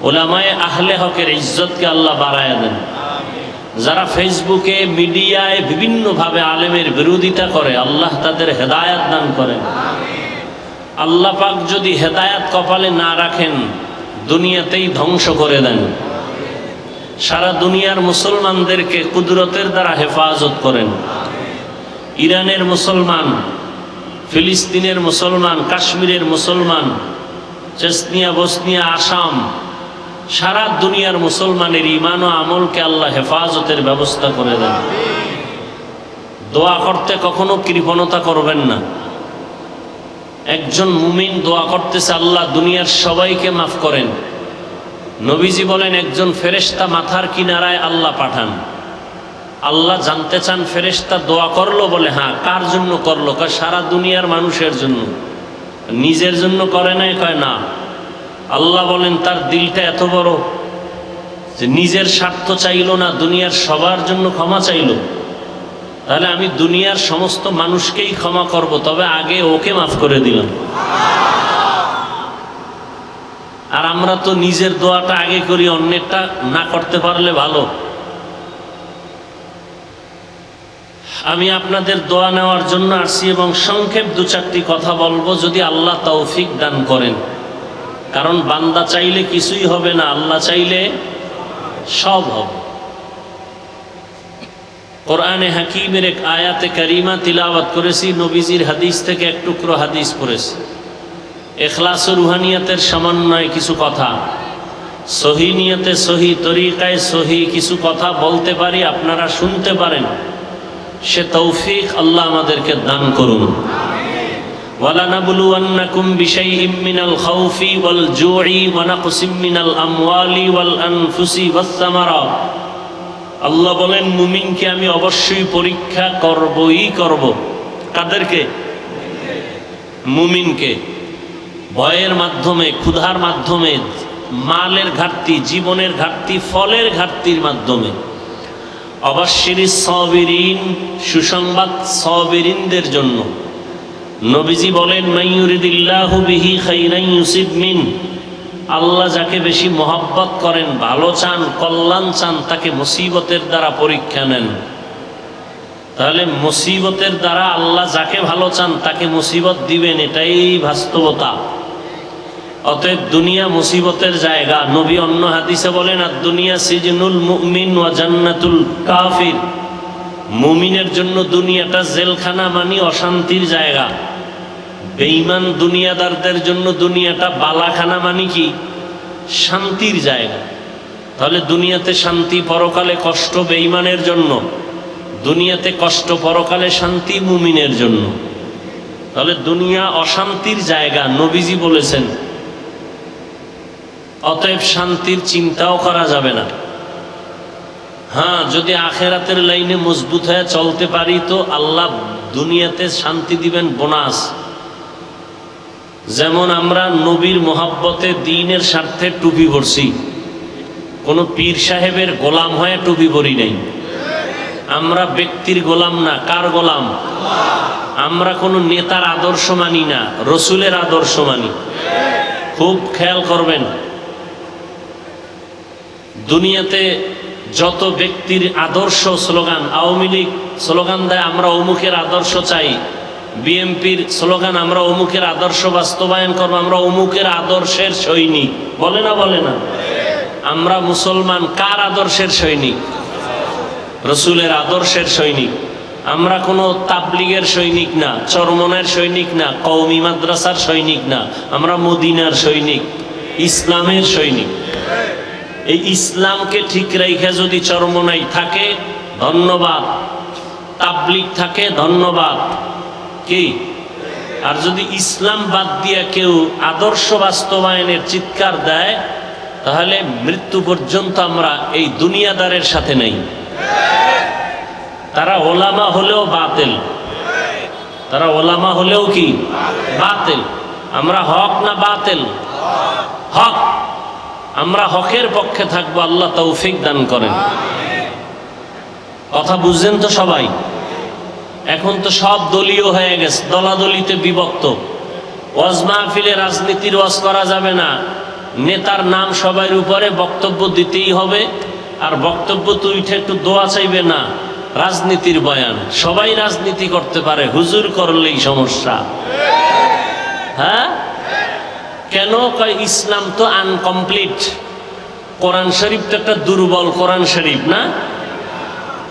ওলামায়ে আহলে হকের ইজ্জতকে আল্লাহ বাড়ায়া দেন। যারা ফেসবুকে মিডিয়ায় বিভিন্নভাবে আলেমের বিরোধিতা করে, আল্লাহ তাদের হেদায়াত দান করেন। আল্লাহ পাক যদি হেদায়াত কপালে না রাখেন, দুনিয়াতেই ধ্বংস করে দেন। সারা দুনিয়ার মুসলমানদেরকে কুদরতের দ্বারা হেফাজত করেন। ইরানের মুসলমান, ফিলিস্তিনের মুসলমান, কাশ্মীরের মুসলমান, চেচনিয়া, বসনিয়া, আসাম, সারা দুনিয়ার মুসলমানের ঈমান ও আমলকে আল্লাহ হেফাজতের ব্যবস্থা করে দেন। দোয়া করতে কখনো কৃপণতা করবেন না। একজন মুমিন দোয়া করতেছে, আল্লাহ দুনিয়ার সবাইকে মাফ করেন। নবীজি বলেন, একজন ফেরেশতা মাথার কিনারায় আল্লাহ পাঠান। আল্লাহ জানতে চান ফেরেশতা দোয়া করলো, বলে হ্যাঁ। কার জন্য করলো? কয় সারা দুনিয়ার মানুষের জন্য। নিজের জন্য করে নাই? কয় না। আল্লাহ বলেন তার দিলটা এত বড় যে নিজের স্বার্থ চাইল না, দুনিয়ার সবার জন্য ক্ষমা চাইল। তাহলে আমি দুনিয়ার সমস্ত মানুষকেই ক্ষমা করব, তবে আগে ওকে মাফ করে দিলাম। আর আমরা তো নিজের দোয়াটা আগে করি, অন্যেরটা না করতে পারলে ভালো। আমি আপনাদের দোয়া নেওয়ার জন্য আসছি এবং সংক্ষেপ 2-4টি কথা বলবো, যদি আল্লাহ তৌফিক দান করেন। কারণ বান্দা চাইলে কিছুই হবে না, আল্লাহ চাইলে সব হবে। কোরআনে হাকিমের এক আয়াতে কারিমা তিলাওয়াত করেছি, নবীজির হাদিস থেকে এক টুকরো হাদিস পড়েছি। ইখলাস ও রুহানিয়াতের সমন্বয়ে কিছু কথা, সহি নিয়তে সহি তরিকায় সহি কিছু কথা বলতে পারি, আপনারা শুনতে পারেন। সে তৌফিক আল্লাহ আমাদেরকে দান করুন। وَلَنَبْلُوَنَّكُمْ بِشَيْءٍ مِّنَ الْخَوْفِ وَالْجُوعِ وَنَقْصٍ مِّنَ الْأَمْوَالِ وَالْأَنفُسِ وَالثَّمَرَاتِ। আল্লাহ বলেন, মুমিনকে আমি অবশ্যই পরীক্ষা করবই করব। কাদেরকে? মুমিনকে। ভয়ের মাধ্যমে, ক্ষুধার মাধ্যমে, মালের ঘাটতি, জীবনের ঘাটতি, ফলের ঘাটতির মাধ্যমে। অবশ্যই সাবিরিন, সুসংবাদ সাবিরিনদের জন্য। নবীজি বলেন, মাইয়ুরিদিল্লাহু বিহি খাইরান ইউসিব মিন। আল্লাহ যাকে বেশি মহব্বত করেন, ভালো চান, কল্যাণ চান, তাকে মুসিবতের দ্বারা পরীক্ষা নেন। তাহলে মুসিবতের দ্বারা আল্লাহ যাকে ভালো চান তাকে মুসিবত দিবেন, এটাই বাস্তবতা। অতএব দুনিয়া মুসিবতের জায়গা। নবী অন্য হাদিসে বলেন, আর দুনিয়া সিজনুল মুমিন ওয়া জান্নাতুল কাফির। মুমিনের জন্য দুনিয়াটা জেলখানা, মানে অশান্তির জায়গা। বেঈমান দুনিয়াদারদের জন্য দুনিয়াটা বালাখানা, মানে কি? শান্তির জায়গা। তাহলে দুনিয়াতে শান্তি, পরকালে কষ্ট বেঈমানের জন্য। দুনিয়াতে কষ্ট, পরকালে শান্তি মুমিনের জন্য। তাহলে দুনিয়া অশান্তির জায়গা, নবীজি বলেছেন। অতএব শান্তির চিন্তাও করা যাবে না। হ্যাঁ, যদি আখেরাতের লাইনে মজবুত হয়ে চলতে পারি তো আল্লাহ দুনিয়াতে শান্তি দিবেন, বোনাস। যেমন আমরা নবীর মোহাব্বতে দ্বীনের স্বার্থে টুপি পরছি, কোনো পীর সাহেবের গোলাম হয়ে টুপি পরি নাই। আমরা ব্যক্তির গোলাম না, কার গোলাম? আমরা কোনো নেতার আদর্শ মানি না, রসুলের আদর্শ মানি। খুব খেয়াল করবেন, দুনিয়াতে যত ব্যক্তির আদর্শ স্লোগান, আওয়ামী লীগ স্লোগান দেয় আমরা অমুকের আদর্শ চাই, বিএনপির স্লোগান আমরা অমুকের আদর্শ বাস্তবায়ন করবো, আমরা অমুকের আদর্শের সৈনিক, বলে না বলে না? আমরা মুসলমান কার আদর্শের সৈনিক? রসুলের আদর্শের সৈনিক। আমরা কোনো তাবলিগের সৈনিক না, চরমনের সৈনিক না, কওমি মাদ্রাসার সৈনিক না, আমরা মদিনার সৈনিক, ইসলামের সৈনিক। এই ইসলামকে ঠিক রেখে যদি চরমনাই থাকে ধন্যবাদ, তাবলিগ থাকে ধন্যবাদ, কি? আর যদি ইসলাম বাদ দিয়ে কেউ আদর্শ বাস্তবায়নের চিৎকার দেয়, তাহলে মৃত্যু পর্যন্ত আমরা এই দুনিয়াদারের সাথে নেই। তারা ওলামা হলেও বাতিল, তারা ওলামা হলেও কি বাতিল। আমরা হক না বাতিল? হক। আমরা হকের পক্ষে থাকবো, আল্লাহ তৌফিক দান করেন। কথা বুঝছেন তো সবাই? এখন তো সব দলীয় হয়ে গেছে, দলাদলিতে বিভক্ত। ওয়াজ মাহফিলে রাজনীতির ওয়াজ করা যাবে না, নেতার নাম সবার উপরে বক্তব্য দিতেই হবে, আর বক্তব্য তো উঠে একটু দোয়া চাইবে না, রাজনীতির বয়ান। সবাই রাজনীতি করতে পারে, হুজুর করলেই সমস্যা। হ্যাঁ, কেন? কয় ইসলাম তো আনকমপ্লিট, কোরআন শরীফ তো একটা দুর্বল কোরআন শরীফ না?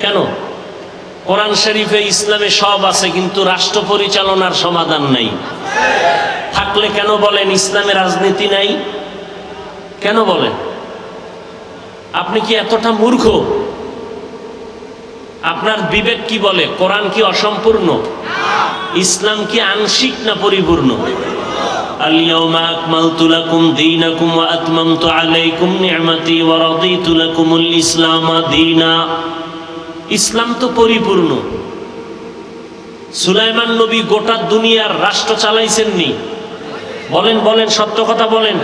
কেন? কোরআন শরীফে ইসলামে সব আছে, কিন্তু রাষ্ট্র পরিচালনার সমাধান নাই। থাকলে কেন বলেন ইসলামে রাজনীতি নাই? কেন বলেন? আপনি কি এতটা মূর্খ? আপনার বিবেক কি বলে? কোরআন কি অসম্পূর্ণ? ইসলাম কি আংশিক না পরিপূর্ণ? আল-ইয়াওমা আকমালতু লাকুম দীনাকুম ওয়া আতমামতু আলাইকুম নি'মাতি ওয়া রাদিতু লাকুমুল ইসলামা দীনা। ইসলাম তো পরিপূর্ণ। সুলাইমান নবী গোটা দুনিয়ার রাষ্ট্র চালাইছেননি? বলেন বলেন, সত্য কথা বলেন।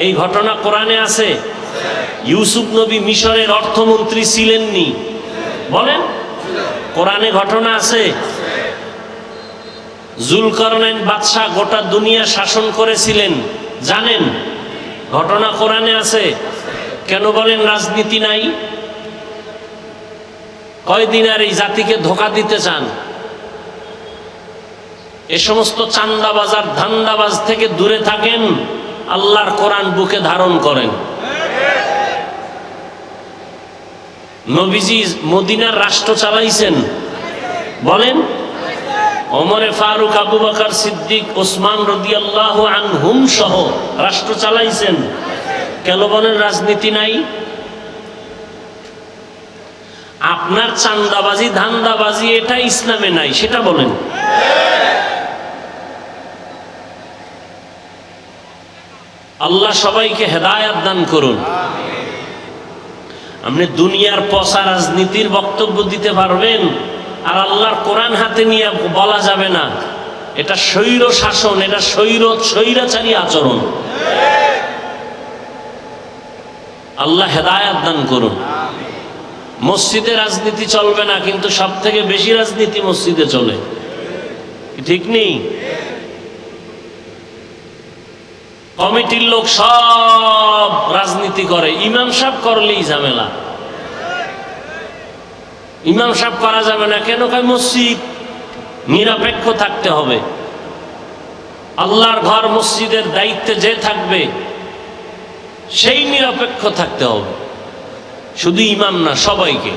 এই ঘটনা কোরআনে আছে? ইউসুফ নবী মিশরের অর্থমন্ত্রী ছিলেননি? বলেন, কোরআনে ঘটনা আছে? জুলকারনাইন বাদশাহ গোটা দুনিয়া শাসন করেছিলেন, জানেন? ঘটনা কোরআনে আছে। কেন বলেন রাজনীতি নাই? কয়দিন আর এই জাতিকে ধোঁকা দিতে চান? এ সমস্ত চান্দাবাজ আর ধান্দাবাজ থেকে দূরে থাকেন, আল্লাহর কোরআন বুকে ধারণ করেন। নবীজি মদিনার রাষ্ট্র চালাইছেন? বলেন। ওমরে ফারুক, আবু বকর সিদ্দিক, ওসমান রাদিয়াল্লাহু আনহুম সহ রাষ্ট্র চালাইছেন। কেন বলেন রাজনীতি নাই? আপনার চান্দাবাজি ধান্দাবাজি এটা ইসলামে নাই, সেটা বলেন। আল্লাহ সবাইকে হেদায়েত দান করুন। আপনি দুনিয়ার পচা রাজনীতির বক্তব্য দিতে পারবেন, আর আল্লাহর কোরআন হাতে নিয়ে বলা যাবে না এটা স্বৈর শাসন, এটা স্বৈরাচারী আচরণ। আল্লাহ হেদায়েত দান করুন। মসজিদে রাজনীতি চলবে না, কিন্তু সব থেকে বেশি রাজনীতি মসজিদে চলে, ঠিক নেই? কমিটির লোক সব রাজনীতি করে, ইমাম সাহেব করলেই ঝামেলা। ইমাম সাহেব করা যাবে না কেন? কয় মসজিদ নিরপেক্ষ থাকতে হবে। আল্লাহর ঘর মসজিদের দায়িত্বে যে থাকবে সেই নিরপেক্ষ থাকতে হবে, শুধু ইমাম না, সবাইকে।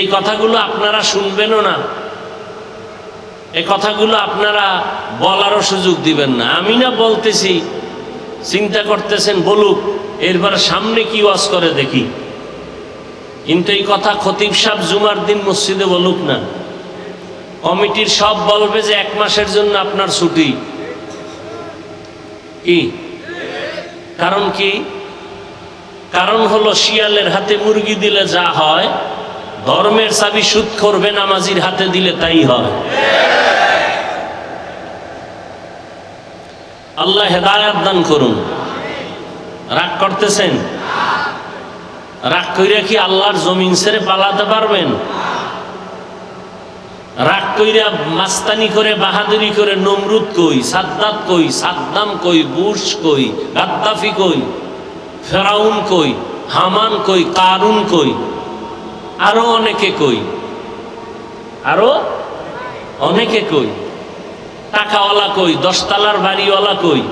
এই কথাগুলো আপনারা শুনবেনও না, এই কথাগুলো আপনারা বলারও সুযোগ দিবেন না। আমি না বলতেছি, চিন্তা করতেছেন বলুক, এরপর সামনে কি ওয়াজ করে দেখি। কিন্তু এই কথা খতিব সাহেব জুমার দিন মসজিদে বলুক না, কমিটির সব বলবে যে 1 মাসের জন্য আপনার ছুটি। কি কারণ? কি কারণ? হলো শিয়ালের হাতে মুরগি দিলে যা হয়, ধর্মের চাবি সুদ করবে নামাজির হাতে দিলে তাই হয়। আল্লাহ হেদায়েত দান করুন। রাগ করতেছেন? রাগ কইরা কি আল্লাহর জমিন ছেড়ে পালাতে পারবেন? রাগ কইরা মাস্তানি করে বাহাদুরি করে নমরুদ কই, সাদ্দাত কই, সাদ্দাম কই, বুশ কই, গাদ্দাফি কই, ফেরাউন কই, হামান কই, কারুন কই, আরো অনেকে কই, আরো অনেকে কই, টাকাওয়ালা কই, 10 তলার বাড়িওয়ালা কই,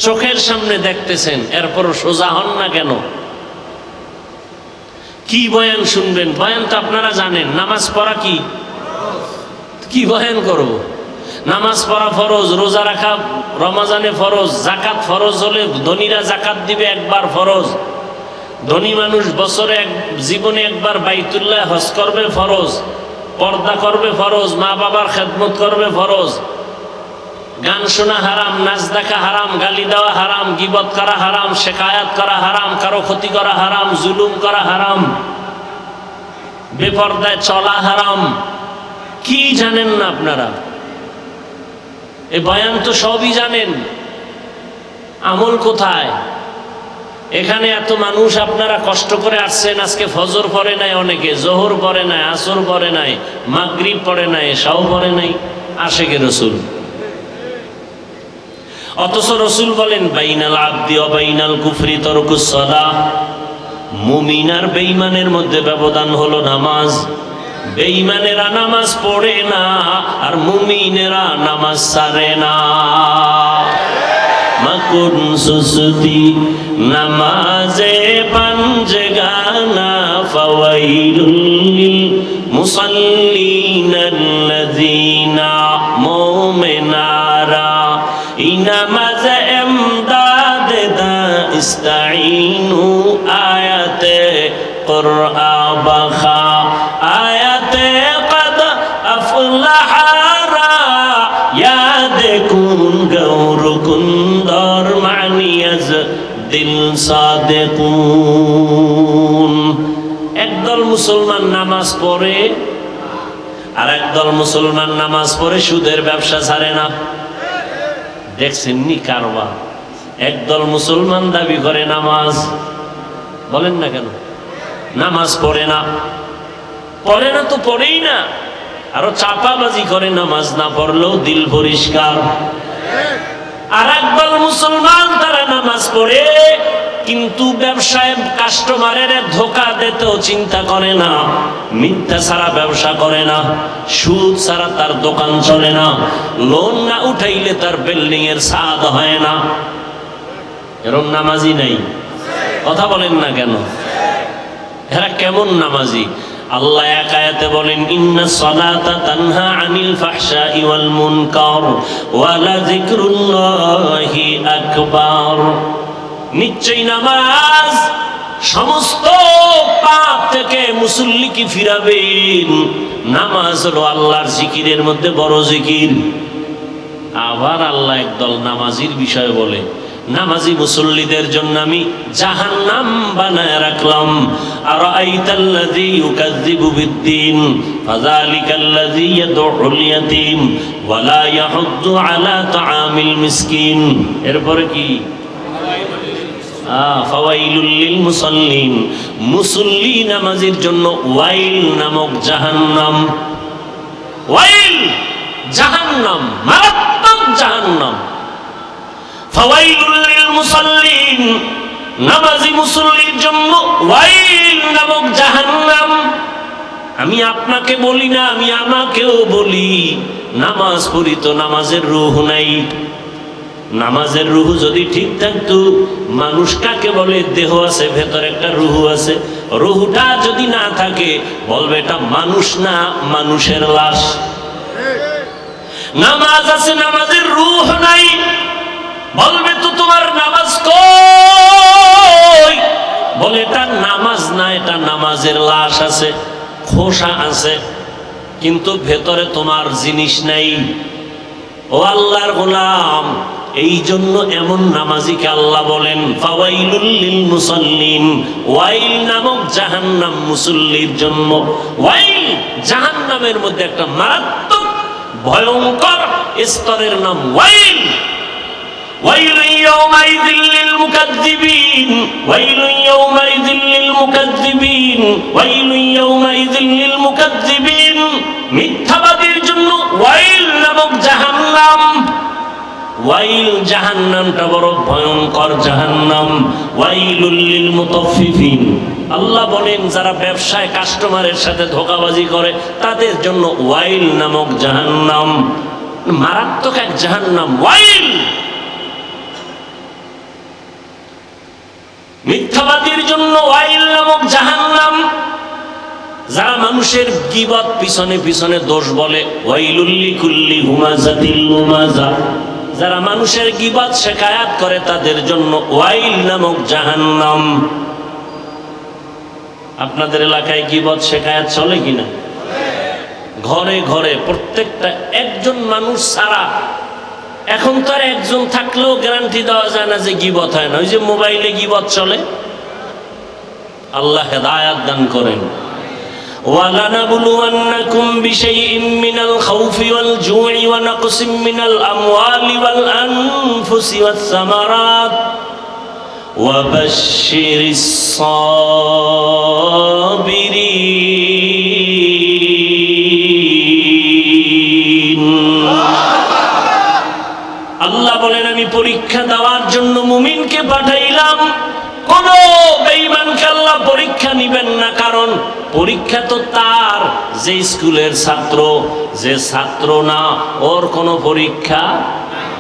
চোখের সামনে দেখতেছেন, এরপরও সোজা হন না কেন? কি বয়ান শুনবেন? বয়ান তো আপনারা জানেন। নামাজ পড়া কি বয়ান করব? নামাজ পড়া ফরজ, রোজা রাখা রমজানে ফরজ, জাকাত ফরজ হলে ধনীরা জাকাত দিবে একবার ফরজ, ধনী মানুষ বছরে জীবনে একবার বাইতুল্লাহ হজ করবে ফরজ, পর্দা করবে ফরজ, মা বাবার খেদমত করবে ফরজ, গান শোনা হারাম, নাচ দেখা হারাম, গালি দেওয়া হারাম, গীবত করা হারাম, শেকায়াত করা হারাম, কারো ক্ষতি করা হারাম, জুলুম করা হারাম, বেপরদায় চলা হারাম। কি জানেন না আপনারা? এই বয়ান তো সবই জানেন, আমল কোথায়? এখানে এত মানুষ আপনারা কষ্ট করে আসছেন, আজকে ফজর পড়ে নাই, অনেকে জোহর পড়ে নাই, আসর পড়ে নাই, মাগরিব পড়ে নাই, এশাও পড়ে নাই, আশেকে রসুল। অথচ রসুল বলেন বাইনাল আবদি ওয়া বাইনাল কুফরি তারকুস সালাহ, মুমিন আর বেঈমানের মধ্যে ব্যবধান হলো নামাজ। বেঈমানেরা নামাজ পড়ে না, আর মুমিনেরা নামাজ ছাড়ে না। মাকুন সুসতি নামাজে পাঞ্জগানা ফাওয়াইলুল লিল মুসাল্লিনাল্লাযিনা মুমিনারা ইনামাজ এমদাদ দা ইস্তাইনু আয়াতে কুরআ বাখা আয়াতে কদ আফলাহারা ইয়াদ কুন গৌর কুন্দর মানিয়াজ দিল সাদেকুন। একদল মুসলমান নামাজ পড়ে, আর একদল মুসলমান নামাজ পড়ে সুদের ব্যবসা ছাড়ে না। দেখছেন নি কারবার? একদল মুসলমান দাবি করে নামাজ, বলেন না কেন? নামাজ পড়ে না, পড়ে না তো পড়েই না, আরো চাপাবাজি করে নামাজ না পড়লেও দিল পরিষ্কার। আর একদল মুসলমান তারা নামাজ পড়ে কিন্তু ব্যবসায় কাস্টমারের ধোকা দিতেও চিন্তা করে না, মিথ্যা ছাড়া ব্যবসা করে না, সুদ ছাড়া তার দোকান চলে না, লোন না উঠাইলে তার বিল্ডিং এর ছাদ হয় না। এরকম নামাজি নাই? কথা বলেন না কেন? এরা কেমন নামাজি? আল্লাহ এক আয়াতে বলেন ইন্নাস সালাতা তানহা আনিল ফাহশাই ওয়াল মুনকার ওয়া লাযিকরুল্লাহি আকবার। নিশ্চয়ই নামাজ সমস্ত পাপ থেকে মুসল্লিকে ফিরাবেন। নামাজ হলো আল্লাহর জিকিরের মধ্যে বড় জিকির। আবার আল্লাহ একদল নামাজির বিষয় বলে, নামাজি মুসল্লিদের জন্য আমি জাহান্নাম বানায় রাখলাম। আর আইতাল্লাযী ইউকাযযিবু বিদ্দীন ফাযালিকাল্লাযী ইয়াদউল ইয়াতীম ওয়া লা ইয়াহুদ্দু আলা তাআমিল মিসকিন। এরপরে কি? ফাওয়াইলুল লিল মুসাল্লিন, মুসল্লি নামাজির জন্য ওয়াইল নামক জাহান্নাম। ওয়াইল জাহান্নাম, মারাত্মক জাহান্নাম। ফাওয়াইলুল লিল মুসাল্লিন, নামাজি মুসল্লির জন্য ওয়াইল নামক জাহান্নাম। আমি আপনাকে বলি না, আমি আমাকেও বলি, নামাজ পড়ি তো নামাজের রূহ নাই। নামাজের রুহ যদি ঠিক থাকতো, মানুষ কাকে বলে? দেহ আছে, ভেতরে একটা রুহ আছে। রুহটা যদি না থাকে বলবে এটা মানুষ না, মানুষের লাশ। নামাজ আছে, নামাজের রুহ নাই, বলবে তো তোমার নামাজ কই? বলে এটা নামাজ না, এটা নামাজের লাশ আছে, খোসা আছে, কিন্তু ভেতরে তোমার জিনিস নাই। ও আল্লাহর গোলাম, এই জন্য এমন নামাজিকে আল্লাহ বলেন ফাওয়াইলুল লিল মুসাল্লিন, ওয়াইল নামক জাহান্নাম মুসল্লির জন্য। ওয়াইল জাহান্নামের মধ্যে একটা মারাত্মক ভয়ঙ্কর স্তরের নাম ওয়াইল। ويل يومئذ للمكذبين ويل يومئذ للمكذبين ويل يومئذ للمكذبين মিথ্যাবাদীর জন্য ওয়াইল নামক জাহান্নাম। ওয়াইল জাহান্নামটা বড় ভয়ঙ্কর জাহান্নাম। ওয়াইলুল লিল মুতাফফিফিন, আল্লাহ বলেন যারা ব্যবসায় কাস্টমারের সাথে ধোঁকাবাজি করে তাদের জন্য ওয়াইল নামক জাহান্নাম। মারাত্মক এক জাহান্নাম ওয়াইল। মিথ্যাবাদীর জন্য ওয়াইল নামক জাহান্নাম। যারা মানুষের গীবত পিছনে পিছনে দোষ বলে, ওয়াইলুল লিকুল্লি হুমাযাতিল লুমাযা, যারা মানুষের গীবত শিকায়াত করে তাদের জন্য ওয়াইল নামক জাহান্নাম। আপনাদের এলাকায় গীবত শিকায়াত চলে কিনা? ঘরে ঘরে প্রত্যেকটা একজন মানুষ ছাড়া, এখন তো আর একজন থাকলেও গ্যারান্টি দেওয়া যায় না যে গীবত হয় না। ওই যে মোবাইলে গীবত চলে। আল্লাহ হেদায়াত দান করেন। وَلَنَبْلُوَنَّكُمْ بِشَيْءٍ مِّنَ الْخَوْفِ وَالْجُوعِ وَنَقْصٍ مِّنَ الْأَمْوَالِ وَالْأَنفُسِ وَالثَّمَرَاتِ وَبَشِّرِ الصَّابِرِينَ। আল্লাহ বলেন আমি পরীক্ষা দেওয়ার জন্য মুমিনকে পাঠাইলাম। কোন বেঈমানকে আল্লাহ পরীক্ষা নিবেন না, কারণ পরীক্ষা তো তার যে স্কুলের ছাত্র, যে ছাত্র না ওর কোনো পরীক্ষা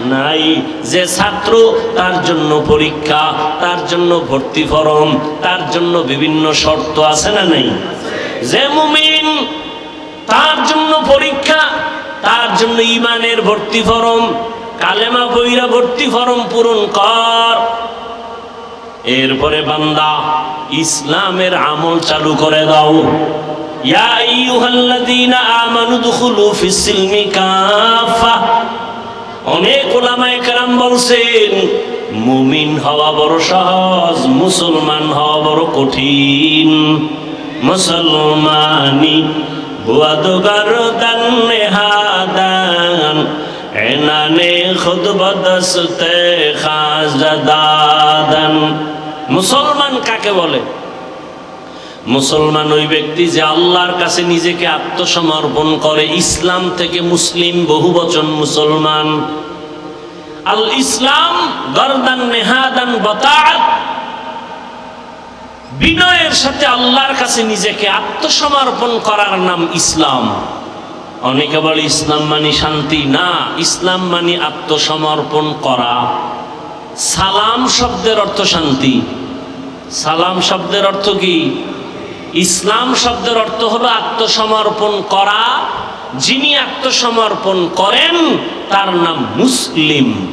নাই। যে ছাত্র তার জন্য পরীক্ষা, তার জন্য ভর্তি ফরম, তার জন্য বিভিন্ন শর্ত আছে না নেই? যে মুমিন তার জন্য পরীক্ষা, তার জন্য ঈমানের ভর্তি ফরম, কালেমা বইরা ভর্তি ফরম পূরণ কর। এরপরে বান্দা ইসলামের আমল চালু করে দাও। ইয়া আইয়ুহাল্লাযীনা আমানু দুখুলু ফিস-সিলমি কাফা। অনেক উলামায়ে কেরাম বলছেন মুমিন হওয়া বড় সহজ, মুসলমান হওয়া বড় কঠিন। মুসলমানি বুয়াদগার দান নেহাদান এনানে খুদ বদস্তে খাজদাদান। মুসলমান কাকে বলে? মুসলমান ওই ব্যক্তি যে আল্লাহর কাছে নিজেকে আত্মসমর্পণ করে। ইসলাম থেকে মুসলিম বহুবচন মুসলমান। আল ইসলাম গরদান নেহাদান বাতাআত, বিনয়ের সাথে আল্লাহর কাছে নিজেকে আত্মসমর্পণ করার নাম ইসলাম। অনেকে বলে ইসলাম মানে শান্তি। না, ইসলাম মানে আত্মসমর্পণ করা। সালাম শব্দের অর্থ শান্তি। সালাম শব্দের অর্থ কি? ইসলাম শব্দের অর্থ হলো আত্মসমর্পণ করা। যিনি আত্মসমর্পণ করেন তার নাম মুসলিম।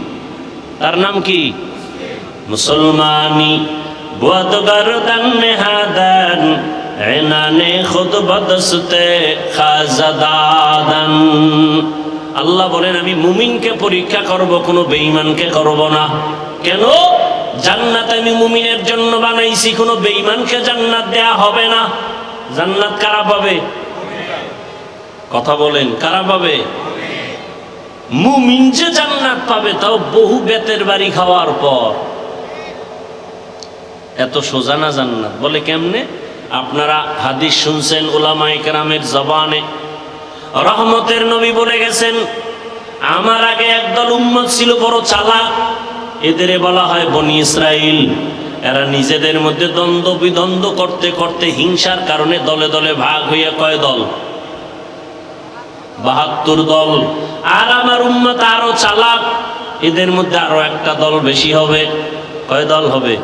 তার নাম কি? মুসলমানি বুয়াদগারদান নেহাদান এনানে খুদ বদস্তে খাজদাদান। আল্লাহ বলেন আমি মুমিনকে পরীক্ষা করব, কোনো বেঈমানকে করব না। কেন? জান্নাত আমি মুমিনের জন্য বানাইছি, কোনো বেঈমানকে জান্নাত দেয়া হবে না। জান্নাত কারা পাবে? কথা বলেন, কারা পাবে? মুমিন যে জান্নাত পাবে তাও বহু বেতের বাড়ি খাওয়ার পর। এত সোজা না জান্নাত। বলে কেমনে? আপনারা হাদিস শুনছেন উলামায়ে কেরামের জবানে। রহমতের নবী বলে গেছেন আমার আগে একদল উম্মত ছিল বড় চালাক, এদের বলা হয় বনি ইসরাইল। এরা নিজেদের মধ্যে দ্বন্দ্ব বিদ্বন্দ্ব করতে করতে হিংসার কারণে দলে দলে ভাগ হইয়া কয় দল? ৭২ দল। আর আমার উম্মত আরো চালাক, এদের মধ্যে আরো একটা দল বেশি হবে। কয় দল হবে?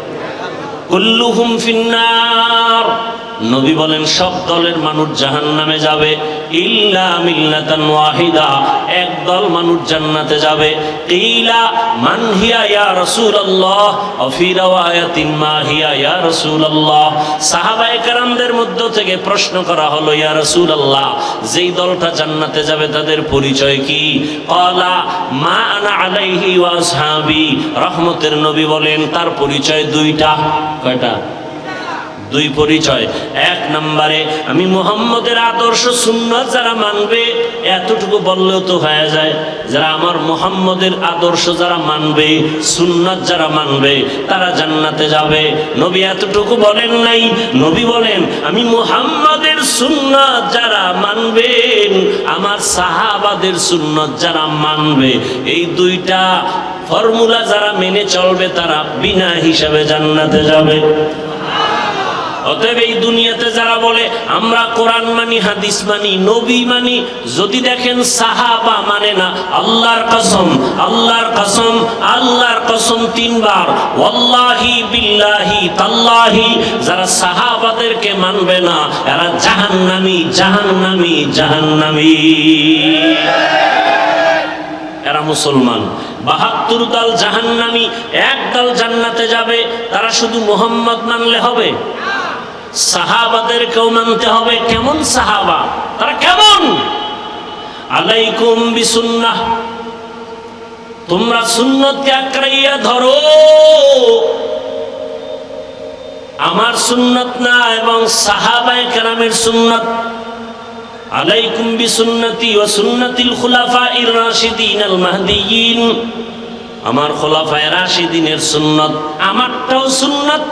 কুল্লুহুম ফিন্নার। নবী বলেন সব দলের মানুষ জাহান্নামে যাবে, ইল্লা মিল্লাতান ওয়াহিদা, এক দল মানুষ জান্নাতে যাবে। কিলা মান হিয়া ইয়া রাসূলুল্লাহ, ওয়া ফি রাওয়ায়াতিন মা হিয়া ইয়া রাসূলুল্লাহ। সাহাবায়ে কেরামদের মধ্য থেকে প্রশ্ন করা হলো ইয়া রাসূলুল্লাহ, যেই দলটা জান্নাতে যাবে তাদের পরিচয় কি? ক্বালা মা আনা আলাইহি ওয়া আসহাবি। রহমতের নবী বলেন তার পরিচয় দুইটা। কয়টা? দুই পরিচয়। এক নম্বরে আমি মুহাম্মদের আদর্শ সুন্নাত যারা মানবে, এতটুকু বললেও তো হয়ে যায়, যারা আমার মুহাম্মদের আদর্শ যারা মানবে, সুন্নাত যারা মানবে, তারা জান্নাতে যাবে। নবী এতটুকু বলেন নাই, নবী বলেন আমি মুহাম্মদের সুন্নাত যারা মানবেন, আমার সাহাবাদের সুন্নাত যারা মানবে, এই দুইটা ফর্মুলা যারা মেনে চলবে, তারা বিনা হিসাবে জান্নাতে যাবে। অতএব এই দুনিয়াতে যারা বলে আমরা কোরআন মানি, হাদিস মানি, নবী মানি, যদি দেখেন সাহাবা মানে না, আল্লাহর কসম, আল্লাহর কসম, আল্লাহর কসম তিনবার, ওয়াল্লাহি বিল্লাহি তাল্লাহি, যারা সাহাবাদেরকে মানবে না এরা জাহান্নামী, জাহান্নামী, জাহান্নামী। এরা মুসলমান। ৭২ দল জাহান্নামী, এক দল জান্নাতে যাবে। তারা শুধু মুহাম্মদ মানলে হবে? সাহাবাদেরকেও মানতে হবে। কেমন সাহাবা? তারা কেমন? আলাইকুম বিসুন্নাহ, তোমরা সুন্নতকে আঁকড়াইয়া ধরো। আমার সুন্নত না, এবং সাহাবায়ে কেরামের সুন্নত। আলাইকুম বিসুন্নতি ওয়া সুন্নাতিল খুলাফাইর রাশিদিনাল মাহদিয়িন, আমার খোলাফায়ে রাশিদিনের সুন্নত, আমারটাও সুন্নত,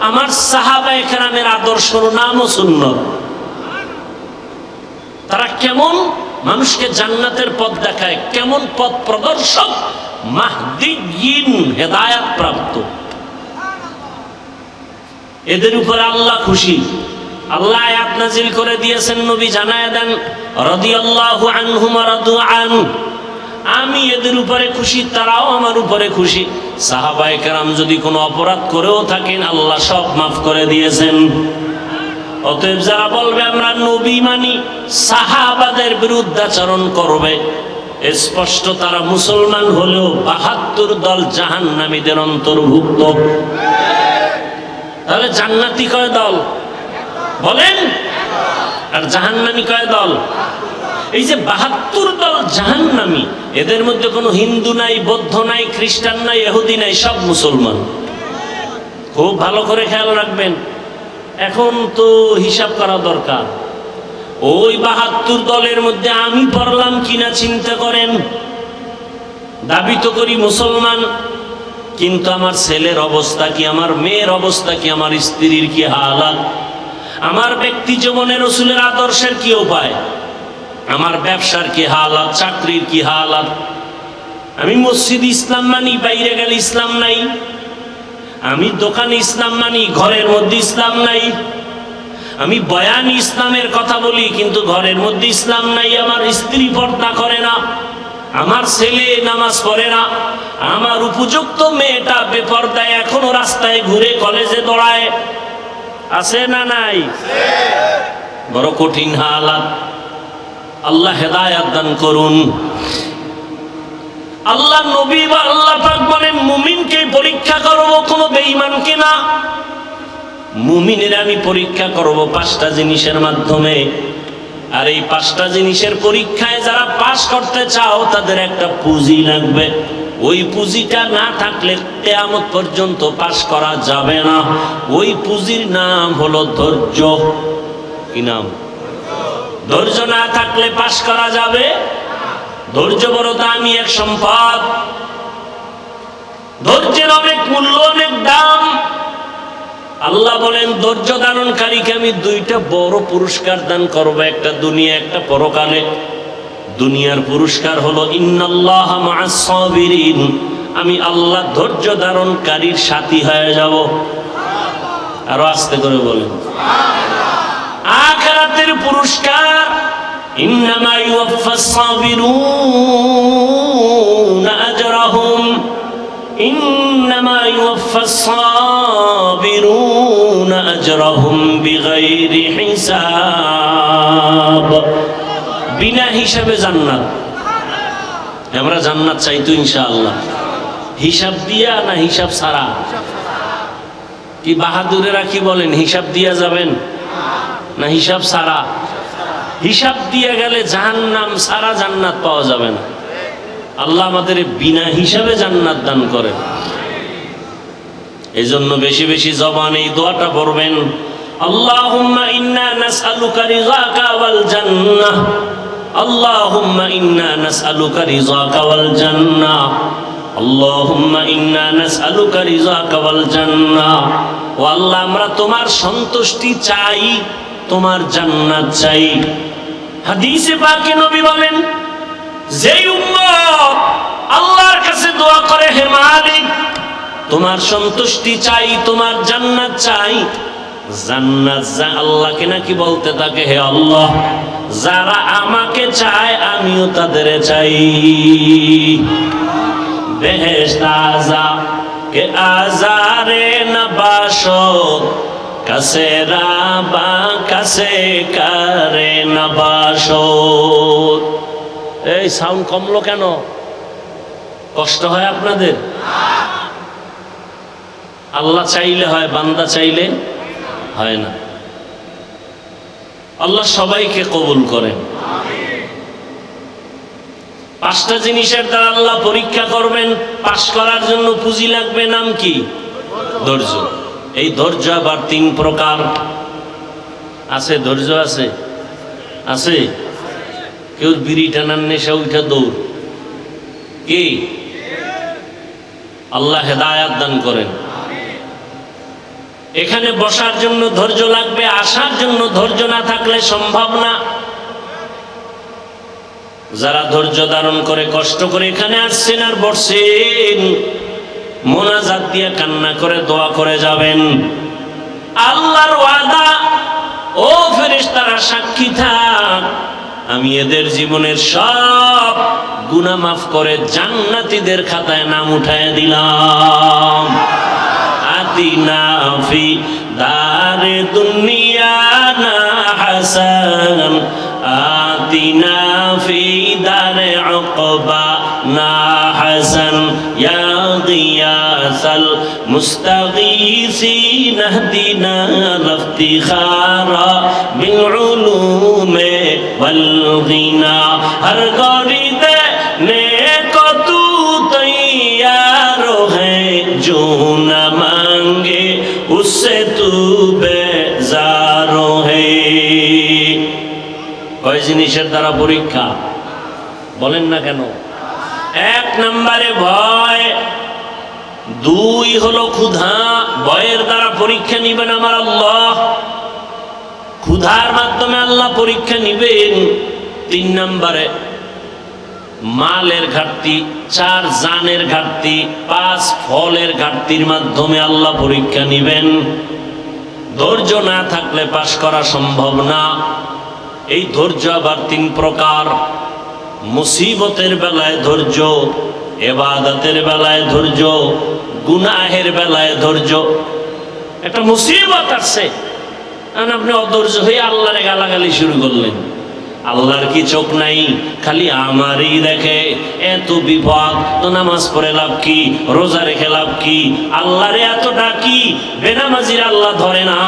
আমার সাহাবায়ে কেরামের আদর্শর নামও সুন্নত। তারা কেমন? মানুষকে জান্নাতের পথ দেখায়, কেমন পথ প্রদর্শক, মাহদিয়িন, হেদায়েত প্রাপ্ত। এদের উপরে আল্লাহ খুশি। আল্লাহ আয়াত নাজিল করে দিয়েছেন, নবী জানায় দেন রাদিয়াল্লাহু আনহুম ওয়া রাদু আন, আমি এদের উপরে খুশি, তারাও আমার উপরে খুশি। সাহাবায়ে কেরাম যদি কোনো অপরাধ করেও থাকেন, আল্লাহ সব মাফ করে দিয়েছেন। অতএব যারা বলবে আমরা নবী মানি, সাহাবাদের বিরুদ্ধাচরণ করবে, স্পষ্ট তারা মুসলমান হলেও ৭২ দল জাহান্নামীদের অন্তর্ভুক্ত। তাহলে জান্নাতি কয় দল বলেন, আর জাহান্নামী কয় দল? এই যে ৭২ দল জাহান্নামী, এদের মধ্যে কোনো হিন্দু নাই, বৌদ্ধ নাই, খ্রিস্টান নাই, ইহুদি নাই, সব মুসলমান। খুব ভালো করে খেয়াল রাখবেন। এখন তো হিসাব করা দরকার, ওই ৭২ দলের মধ্যে আমি পড়লাম কিনা চিন্তা করেন। দাবি তো করি মুসলমান, কিন্তু আমার ছেলের অবস্থা কি, আমার মেয়ের অবস্থা কি, আমার স্ত্রীর কি হালাত, আমার ব্যক্তি জীবনে রাসূলের আদর্শের কি উপায়, আমার ব্যবসার কি হালাত, চাকরির কি হালাত। আমি মসজিদ ইসলাম মানি, বাইরে গেলে ইসলাম নাই। আমি দোকানে ইসলাম মানি, ঘরের মধ্যে ইসলাম নাই। আমি বয়ান ইসলামের কথা বলি, কিন্তু ঘরের মধ্যে ইসলাম নাই। আমার স্ত্রী পর্দা করে না, আমার ছেলে নামাজ পড়ে না, আমার উপযুক্ত মেয়েটা বেপরদায় এখনো রাস্তায় ঘুরে কলেজে দৌড়ায়। আছে না নাই? বড় কঠিন হালাত। আল্লাহ হেদায়েত দান করুন। আল্লাহ নবী বা আল্লাহ পাক বলেন মুমিনকে পরীক্ষা করব, কোনো বেঈমানকে না। মুমিনের আমি পরীক্ষা করব 5টা জিনিসের মাধ্যমে। আর এই 5টা জিনিসের পরীক্ষায় যারা পাশ করতে চাও, তাদের একটা পুঁজি লাগবে। ওই পুঁজিটা না থাকলে কিয়ামত পর্যন্ত পাশ করা যাবে না। ওই পুঁজির নাম হলো ধৈর্য। কি নাম? ধৈর্য না থাকলে পাশ করা যাবে? ধৈর্য বড় দামি এক সম্পদ। ধৈর্যের অনেক মূল্য, অনেক দাম। আল্লাহ বলেন ধৈর্য ধারণকারীকে আমি 2টা বড় পুরস্কার দান করব, একটা দুনিয়া, একটা পরকালে। দুনিয়ার পুরস্কার হলো ইন্নাল্লাহা মা'আস সাবিরিন, আমি আল্লাহ ধৈর্য ধারণকারীর সাথী হয়ে যাব। আরো আস্তে করে বলেন। আখিরাতের পুরস্কার ইন্নামা ইউওয়াফাস সাবিরুনা আজরাহুম, ইন্নামা ইউওয়াফাস সাবিরুনা আজরাহুম বিগাইরি হিসাব। বিনা হিসাবে জান্নাত। আমরা জান্নাত চাই তো ইনশাআল্লাহ। হিসাব দিয়া না হিসাব ছাড়া? কি বাহাদুরেরা কি বলেন, হিসাব দিয়া যাবেন না হিসাব ছাড়া? হিসাব দিয়ে গেলে জাহান্নাম, সারা জান্নাত পাওয়া যাবে না। আল্লাহ আমাদের বিনা হিসাবে জান্নাত দান করেন। এই জন্য বেশি বেশি জবানে এই দোয়াটা পড়বেন, আল্লাহুম্মা ইন্না নাসআলুকা রিযাকা ওয়াল জান্নাহ, আল্লাহুম্মা ইন্না নাসআলুকা রিযাকা ওয়াল জান্নাহ, আল্লাহুম্মা ইন্না নাসআলুকা রিযাকা ওয়াল জান্নাহ। ও আল্লাহ, আমরা তোমার সন্তুষ্টি চাই, তোমার জান্নাত চাই। হাদিসে পাকে নবী বলেন, যেই উম্মত আল্লাহর কাছে দোয়া করে, হে মালিক তোমার সন্তুষ্টি চাই, তোমার জান্নাত চাই, জান্নাত আল্লাহকে নাকি বলতে থাকে, হে আল্লাহ যারা আমাকে চায় আমিও তাদের চাই। বেহেশত আযা কে আজারে নবাশত, কাছে রাবা কাছে করে নবাশত। এই সাউন্ড কমলো কেন? কষ্ট হয় আপনাদের? আল্লাহ চাইলে হয়, বান্দা চাইলে হয় না। আল্লাহ সবাইকে কবুল করেন। পাঁচটা জিনিসের দ্বারা আল্লাহ পরীক্ষা করবেন, পাশ করার জন্য পুঁজি লাগবে। নাম কি? ধৈর্য। এই ধৈর্য আবার তিন প্রকার আছে। ধৈর্য আছে আছে কেউ বিড়ি টানার নেশা উঠা দৌড়, কি? আল্লাহ হেদায়াত দান করেন। এখানে বসার জন্য ধৈর্য লাগবে, আসার জন্য ধৈর্য না থাকলে সম্ভব না। যারা ধৈর্য ধারণ করে কষ্ট করে এখানে আসছেন আর বসছেন, মোনাজাত দিয়ে কান্না করে দোয়া করে যাবেন। আল্লাহর ওয়াদা, ও ফেরেশতারা সাক্ষী থাক, আমি এদের জীবনের সব গুনাহ মাফ করে জান্নাতীদের খাতায় নাম উঠায় দিলাম। আতিনা ফি দারে দুনিয়া না হাসান, আতিনা ফি দারে উকবা না হাসান, ইয়া গিয়াসাল মুস্তাগীসিন ইহদিনা লিফতিখারা বিল উলুমে ওয়াল গিনা। হর গরিদে নেক তু তৈয়ার है जो न मांगे उससे तू बेजार है। কয় জিনিসের দ্বারা পরীক্ষা বলেন না কেন? এক নম্বরে ভয়, দুই হলো ক্ষুধা। ভয়ের দ্বারা পরীক্ষা নিবেন আমার আল্লাহ, ক্ষুধার মাধ্যমে আল্লাহ পরীক্ষা নিবেন। তিন নম্বরে মালের ঘাটতি, চার জানের ঘাটতি, পাঁচ ফলের ঘাটতির মাধ্যমে আল্লাহ পরীক্ষা নিবেন। ধৈর্য না থাকলে পাশ করা সম্ভব না। এই ধৈর্য আবার তিন প্রকার। মুসিবতের বেলায় ধৈর্য, ইবাদতের বেলায় ধৈর্য, গুনাহের বেলায় ধৈর্য। একটা মুসিবত আসছে, আপনি অধৈর্য হয়ে আল্লাহরে গালাগালি শুরু করলেন। আল্লাহর কি চোখ নাই? খালি আমারই দেখে। এত বিপদ তো নামাজ পড়ে লাভ কি, রোজা রেখে লাভ কি? আল্লাহরে এত ডাকি, বেনামাজির আল্লাহ ধরে না,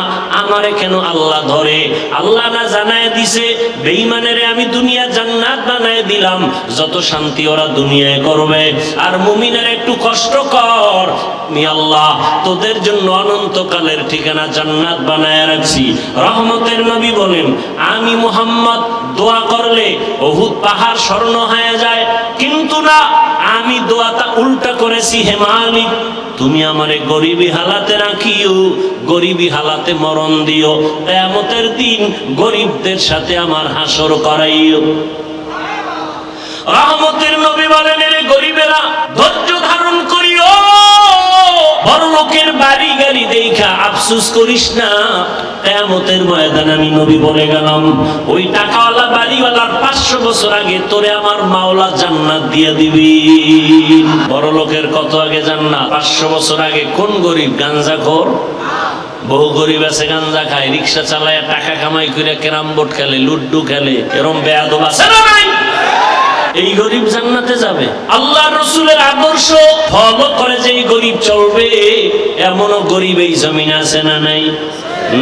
আমারে কেন আল্লাহ ধরে? আল্লাহ না জানায় দিছে বেঈমানেরে আমি দুনিয়া জান্নাত বানায় দিলাম, যত শান্তি ওরা দুনিয়ায় করবে। আর মুমিনের একটু কষ্ট কর, আমি আল্লাহ তোদের জন্য অনন্তকালের ঠিকানা জান্নাত বানায় রাখছি। রহমতের নবী বলেন, আমি মুহাম্মদ দোয়া করলে উহুদ পাহাড় স্বর্ণ হয়ে যায়, কিন্তু না, আমি দোয়াটা উল্টা করেছি। হে মালিক, তুমি আমারে গরিবী হালাতে রাখিও, গরিবী হালাতে মরণ দিও, কিয়ামতের দিন গরিবদের সাথে আমার হাসর করাইও। রহমতের নবী বলেন, এরে গরিবেরা ধৈর্য ধারণ করিও, বড় লোকের বাড়ি গাড়ি দেখা আফসোস করিস না। কিয়ামতের ময়দানে আমি নবী বলে গেলাম, ওই টাকাওয়ালা বাড়িওয়ালার 500 বছর আগে তোরে আমার মাওলা জান্নাত দিয়ে দিবি। বড় লোকের কত আগে জান্নাত? 500 বছর আগে। কোন গরিব? গাঞ্জাখোর। বহু গরিব আছে গাঞ্জা খায়, রিক্সা চালায়, টাকা কামাই করে ক্যারাম বোর্ড খেলে, লুড্ডু খেলে, এরম বেয়াদব আছে না নাই? এই গরিব জান্নাতে যাবে? আল্লাহ রসুলের আদর্শ ফলো করে যেই গরিব চলবে, এমনও গরিব এই জমিন আছে না নাই?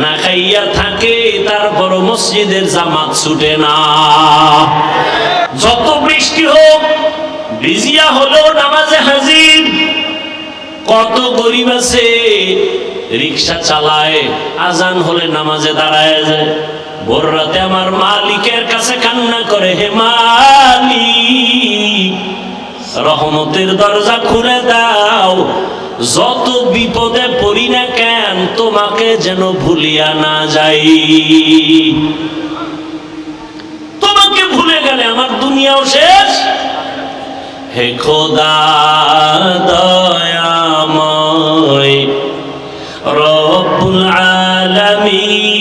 না খাইয়া থাকে, তারপরও মসজিদের জামাত ছুটে না। যত বৃষ্টি হোক, ভিজিয়া হলেও নামাজে হাজির। কত গরিব আছে রিক্সা চালায়, আজান হলে নামাজে দাঁড়ায় যায়। ভোর রাতে আমার মালিকের কাছে কান্না করে, হে মালিক, রহমতের দরজা খুলে দাও, যত বিপদে পড়ি না কেন তোমাকে যেন ভুলিয়া না যাই। তোমাকে ভুলে গেলে আমার দুনিয়াও শেষ। হে খোদা দয়াময় রব্বুল আলামিন,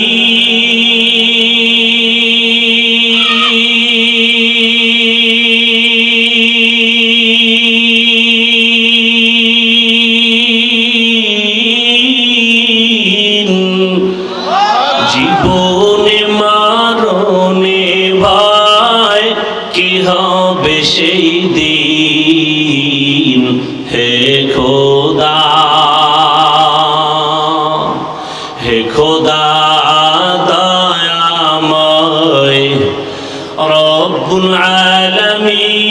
জীবনে মরণে ভয় কি হবে সেই দিন, হে খোদা, হে খোদা দয়াময় রব্বুল আলামিন,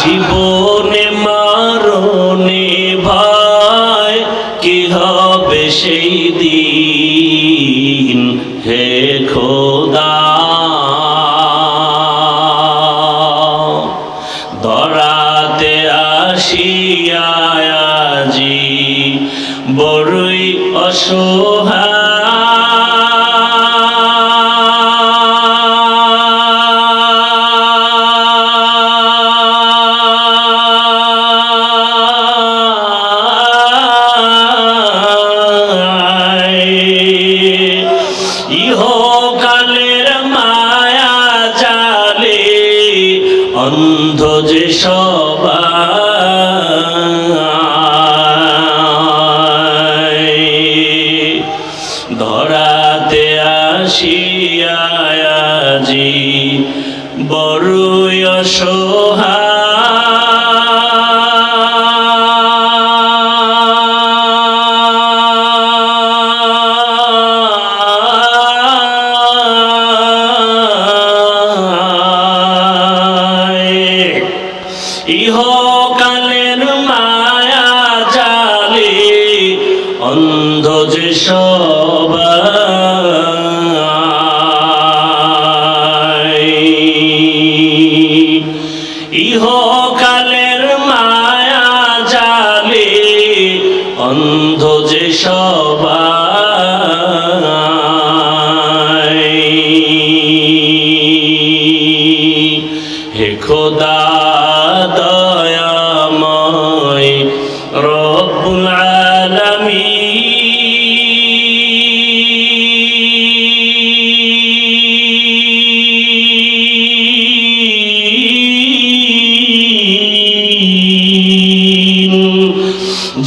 জীবনে মরণে ভয় কি হবে সেই দিন, হে খোদা, ধরাতে আসিয়া আজি বড়ই অসহায়, ইহকালের মায়া জালে অন্ধ যে সবাই, ধরাতে আসিয়া আজি বড়ই অসহায়, ইহকালের মায়া জালে অন্ধ যে সবাই, ইহকালের মায়া জালে অন্ধ যে সবাই, হে খোদা দয়াময় রব্বুল আলামিন,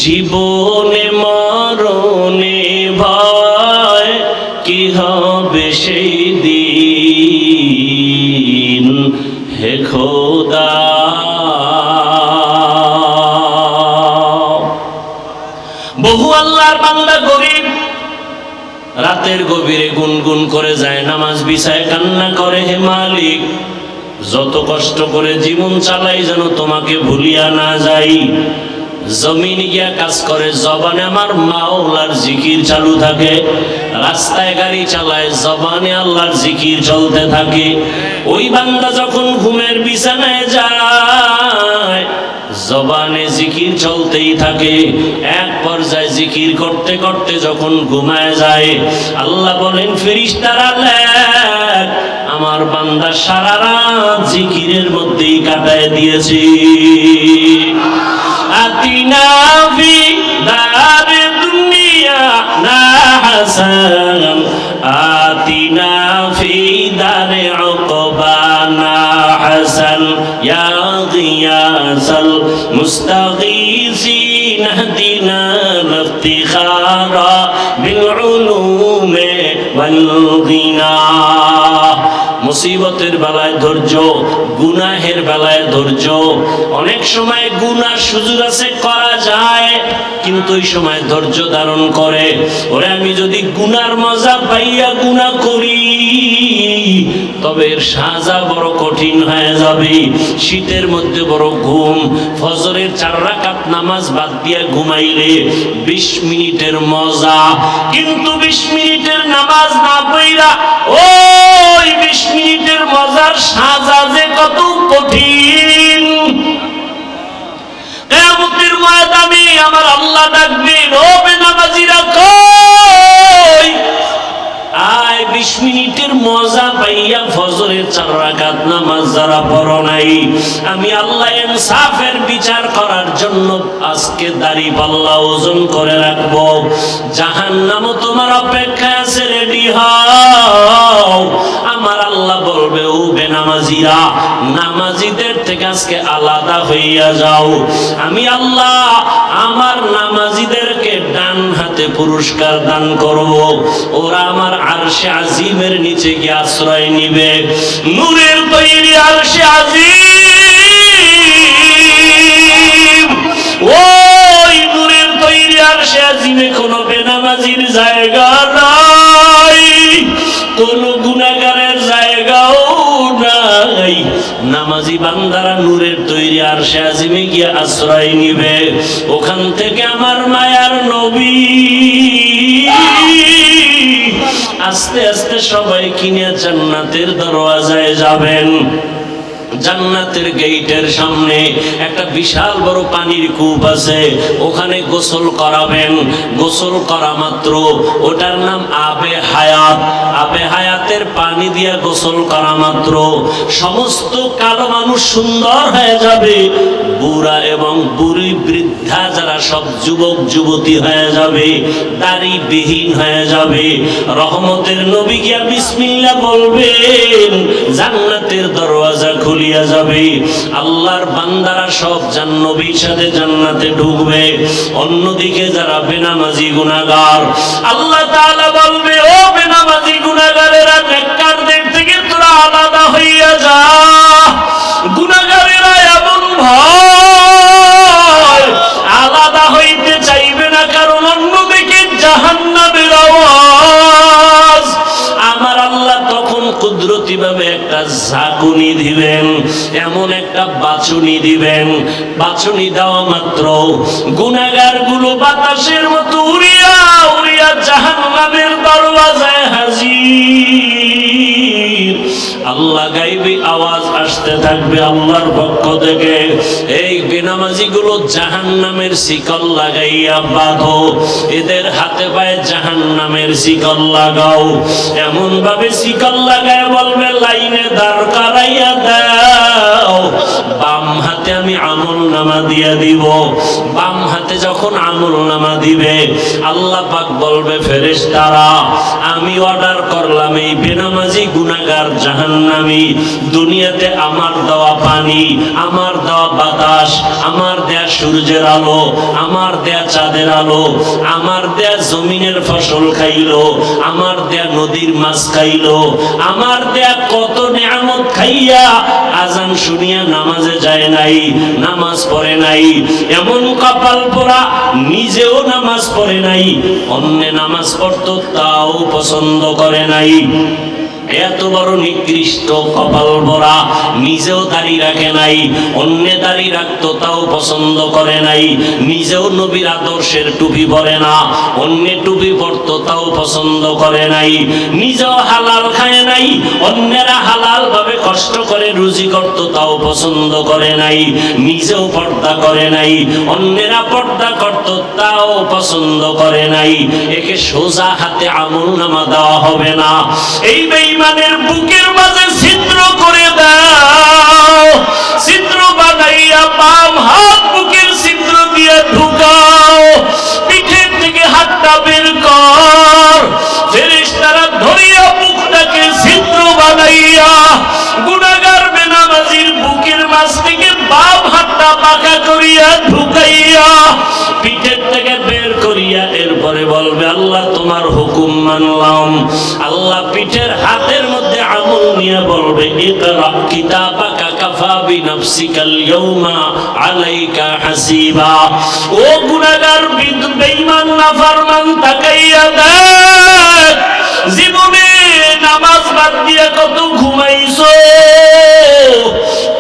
জীবনে মরণে ভয় কি হবে সেই দিন, হে খোদা। বহু আল্লাহর বান্দা গরিব রাতের গভীরে গুনগুন করে যায় নামাজ বিছায় কান্না করে, হে মালিক, যত কষ্ট করে জীবন চালাই যেন তোমাকে ভুলিয়া না যাই। জমিন গিয়া কাজ করে, জবানে আমার মাওলার জিকির চালু থাকে, রাস্তায় গাড়ি চালায়, জবানে আল্লাহর জিকির চলতে থাকে। ওই বান্দা যখন ঘুমের বিছানায় যায় জবানে জিকির চলতেই থাকে, এক পর্যায়ে জিকির করতে করতে যখন ঘুমায় যায় আল্লাহ বলেন, ফেরেশতারা লেখ, আমার বান্দা সারা রাত জিকিরের মধ্যেই কাটায় দিয়েছে। আতিনা ফি দারে দুনিয়া না হাসান, আতিনা ফি দারে উকবা না হাসান, ইয়া গিয়াসাল মুস্তাগীসিন ইহদিনা ইফতিখারা বিল উলুমি ওয়াল গিনা। মুসিবতের বেলায় ধৈর্য, গুনাহের বেলায় ধৈর্য। অনেক সময় গুনাহ সুযোগ আছে করা যায়, কিন্তু ওই সময় ধৈর্য ধারণ করে, ওরে আমি যদি গুনার মজা পাইয়া গুনাহ করি তবে এর সাজা বড় কঠিন হয়ে যাবে। শীতের মধ্যে বড় ঘুম, ফজরের 4 রাকাত নামাজ বাদ দিয়া ঘুমাইলে 20 মিনিটের মজা, কিন্তু 20 মিনিটের নামাজ না পড়া ওই 20 মিনিটের মজার সাজা যে কত কঠিন। কিয়ামতের ময়দানে আমার আল্লাহ ডাকবেন, ও বেনামাজিরা কই? আয় 20 মিনিটের মজা পাইয়া ফজরের 4 রাকাত নামাজ যারা পড়ো নাই, আমি আল্লাহ ইনসাফের বিচার করার জন্য আজকে দাড়ি পাল্লা ওজন করে রাখবো। জাহান্নামও তোমার অপেক্ষায় আছে, রেডি হও। আমার আল্লাহ বলবে, ও বেনামাজিরা, নামাজিদের থেকে আজকে আলাদা হইয়া যাও। আমি আল্লাহ আমার নামাজিদেরকে ডান হাতে পুরস্কার দান করব, ওরা আমার আরশে আজিমের নিচে গিয়ে আশ্রয় নিবে। নূরের তৈরি আরশে আজিম, ওই নূরের তৈরি আরশে আজিমে কোনো বেনামাজির জায়গা নাই, কোন গুনাহগারের জায়গাও নাই। নামাজি বান্দারা নূরের তৈরি আরশে আজিমে গিয়ে আশ্রয় নিবে। ওখান থেকে আমার মায়ার নবী আস্তে আস্তে সবাই কিনে জান্নাতের দরওয়াজায় যাবেন। জান্নাতের গেটের সামনে একটা বিশাল বড় পানির কূপ আছে, ওখানে গোসল করাবেন। গোসল করা মাত্র ওটার নাম আবে হায়াত। আবে হায়াতের পানি দিয়া গোসল করা মাত্র সমস্ত কালো মানুষ সুন্দর হয়ে যাবে, বুড়া এবং বুড়ি বৃদ্ধা যারা সব যুবক যুবতী হয়ে যাবে, দাড়ি বিহীন হয়ে যাবে। রহমতের নবী গিয়া বিসমিল্লাহ বলবেন, জান্নাতের দরওয়াজা খুলিয়া যাবে। আল্লাহর বান্দারা সব নবীর সাথে জান্নাতে ঢুকবে। অন্যদিকে যারা বেনামাজি গুনাহগার, আল্লাহ তাআলা বলবে, ও বেনামাজি গুনাহগারেরা, নেককারদের থেকে তোরা আলাদা হইয়া যা। গুনাহগারেরা এমন ভয় আলাদা হইতে চাইবে না, কারণ অন্যদিকে জাহান্নামের আওয়াজ। আমার আল্লাহ তখন কুদরতি ভাবে একটা ঝাঁকুনি দিবেন, এমন একটা বাছুনি দিবেন। বাছুনি দেওয়া মাত্র গুনাহগার গুলো বাতাসের মতো উড়িয়া উড়িয়া জাহান্নামের দরওয়াজায় হাজির। আল্লাহ গাইবি আওয়াজ আসতে থাকবে আল্লাহর পক্ষ থেকে, এই বেনামাজি গুলো জাহান্নামের শিকল লাগাইয়া বাঁধো, এদের হাতে পায়ে জাহান্নামের শিকল লাগাও। এমন ভাবে শিকল লাগায় বলবে, লাইনে দাঁড় করাইয়া দাও। বাম হাতে আমি আমল নামা দিয়ে দিব। বাম হাতে যখন আমল নামা দিবে, আল্লাহ পাক বলবে, ফেরেশতারা, আমি অর্ডার করলাম এই বেনামাজি গুনাহগার জাহান্নামী দুনিয়াতে আমার দেওয়া পানি, আমার দেওয়া বাতাস, আমার দেয়া সূর্যের আলো, আমার দেয়া চাঁদের আলো, আমার দেয়া জমিনের ফসল খাইলো, আমার দেয়া নদীর মাছ খাইলো, আমার দেয়া কত নিয়ামত খাইয়া আজান শুনিয়া নামাজে যায় নাই, নামাজ পড়ে নাই। এমন কপাল পোড়া, নিজেও নামাজ পড়ে নাই, অন্য নামাজ পড়তো তাও পছন্দ করে নাই। এত বড় নিকৃষ্ট কপাল ভরা, নিজেও দাড়ি রাখে নাই, অন্য দাড়ি রাখতো তাও পছন্দ করে নাই, নিজেও নবীর আদর্শের টুপি পরে না, অন্য টুপি পরতো তাও পছন্দ করে নাই, নিজেও হালাল খায় নাই, অন্যেরা হালাল ভাবে কষ্ট করে রুজি করতো তাও পছন্দ করে নাই, নিজেও পর্দা করে নাই, অন্যেরা পর্দা করতো তাও পছন্দ করে নাই। একে সোজা হাতে আমলনামা দেওয়া হবে না। এই বেঈমানের বুকের মাঝে ছিদ্র করে দাও, ছিদ্র বানাইয়া বাম হাত বুকের ছিদ্র দিয়ে ঢুকাও, পিঠের থেকে হাতটা বের কর। ফেরেশতারা ধরিয়া বুকটাকে ছিদ্র বানাইয়া গুনাহগার বেনামাজির বুকের মাঝ থেকে বাম হাতটা পাকা করিয়া ঢুকাইয়া পিঠের থেকে বের করিয়া এর পরে বলবে আল্লাহ তোমার হুকুম মানলাম। আল্লাহ পিঠের হাতের মধ্যে আমল নিয়ে বলবে ইকরা কিতাবাকা কাফা বিনাফসিকাল ইয়াউমা আলাইকা হাসিবা। ও গুনাহগার বেঈমান নাফরমান তাকাইয়া দেখ, জীবনে নামাজ বাদ দিয়ে কত ঘুমাইছো,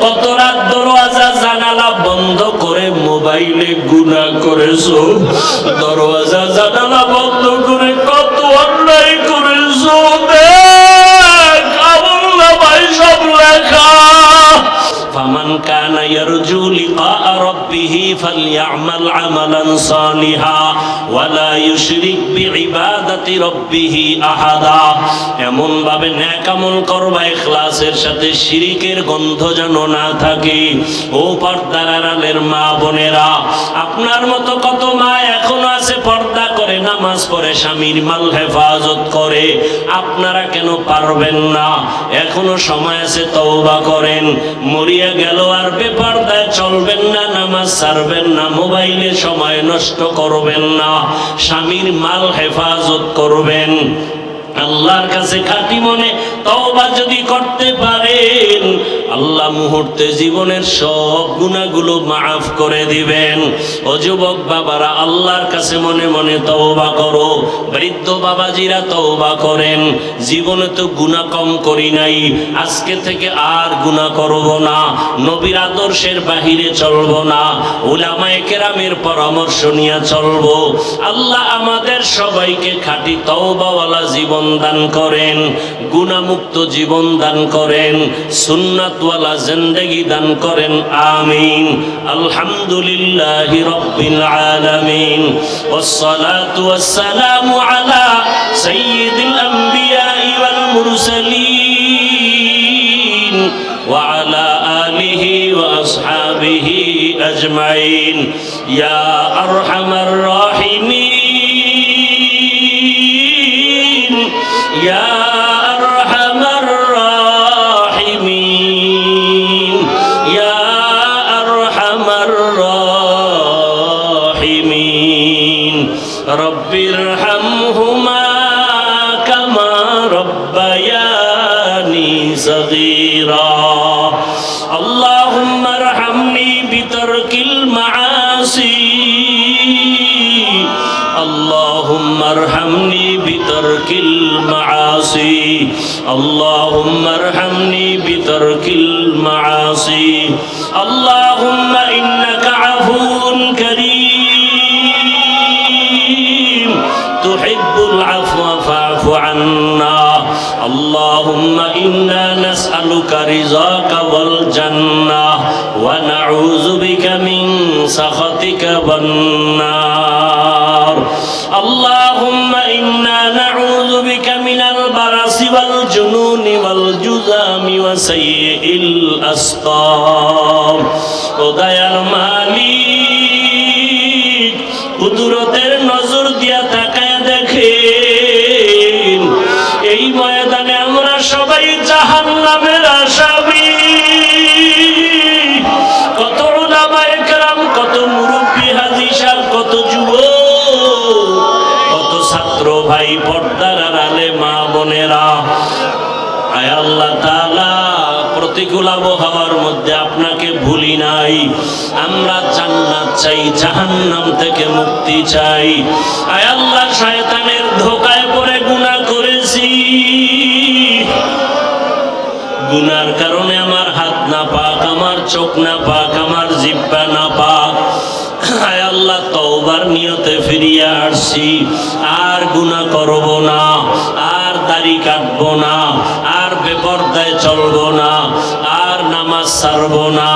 কত রাত দরওয়াজা জানালা বন্ধ করে মোবাইলে গুনাহ করেছো, দরওয়াজা জানালা বন্ধ করে কত অন্যায় করেছো। দেখ আমলনামায় সব লেখা। ফামান কানা ইয়ারজু লিকা রাব্বিহি ফালইআমাল আমালান সালিহা ওয়ালা ইউশরিক বিইবাদাতি রাব্বিহি আহাদা। এমন ভাবে নেক আমল করবা ইখলাসের সাথে শিরকের গন্ধ যেন না থাকে। ও পর্দার আড়ালের মা বোনেরা, আপনার মতো কত মা এখনো আছে পর্দা করে নামাজ পড়ে স্বামীর মাল হেফাজত করে, আপনারা কেন পারবেন না? এখনো সময় আছে, তওবা করেন। মরিয়া গেল আর বেপরদায় চলবেন না, নামাজ ছাড়বেন না, মোবাইলে সময় নষ্ট করবেন না, স্বামীর মাল হেফাজত করবেন। আল্লাহর কাছে খাঁটি মনে তওবা যদি করতে পারেন, আল্লাহ মুহূর্তে জীবনের সব গুনাহগুলো মাফ করে দিবেন। ও যুবক বাবারা, আল্লাহর কাছে মনে মনে তওবা করো। বৃদ্ধ বাবাজিরা তওবা করেন, জীবনে তো গুনাহ কম করি নাই, আজকে থেকে আর গুনাহ করব না, নবীর আদর্শের বাহিরে চলব না, উলামায়ে কেরামের পরামর্শ নিয়ে চলব। আল্লাহ আমাদের সবাইকে খাঁটি তওবাওয়ালা জীবন দান করেন, গুনাহমুক্ত জীবন দান করেন, সুন্নাতওয়ালা জিন্দেগি দান করেন। আমিন। আলহামদুলিল্লাহি রাব্বিল আলামিন ওয়াসসালাতু ওয়াসসালামু আলা সাইয়্যিদিল আমবিয়াই ওয়াল মুরসালিন ওয়া আলা আলিহি ওয়া আসহাবিহি আজমাইন। ইয়া আরহামার রাহিমিন, ইয়া আরহামার রাহিমিন, ইয়া আরহামার রাহিমিন। রব্বিরহামহুমা কামা রব্বায়ানি সগীরা। আল্লাহুম্মা আরহামনি বিতারকিল মাআসি, اللهم ارحمني بترك المعاصي، اللهم ارحمني بترك المعاصي، اللهم إنك عفو كريم تحب العفو فاعف عنا. اللهم إنا نسألك رضاك والجنة ونعوذ بك من سخطك والنار. اللهم إنا نعوذ بك من البرص والجنون والجذام وسيء الأسقام. ও দয়ার মালিক, কুদরতের নজর দিয়া তাকায় দেখেন, এই ময়দানে আমরা সবাই জাহান্নামের আসামি। কত উলামায়ে কেরাম, কত মুরব্বি হাজী সাহেব, কত যুবক, কত ছাত্র ভাই, পর্দার আড়ালে মা বোনেরা। আয় আল্লাহ তাআলা, প্রতিকূল আবহাওয়ার মধ্যে আপনাকে ভুলি নাই। আমরা জান্নাত চাই, জাহান্নাম থেকে মুক্তি চাই। আয় আল্লাহ, শয়তানের ধোঁকায় পড়ে গুনাহ করেছি, গুনার কারণে আমার হাত না পাক, আমার চোখ না পাক, আমার জিহ্বা না পাক। আয় আল্লাহ, তওবার নিয়তে ফিরিয়ে আসছি, আর গুনাহ করব না, আর দাড়ি কাটব না, আর বেপরদায় চলব না, আর নামাজ ছাড়ব না,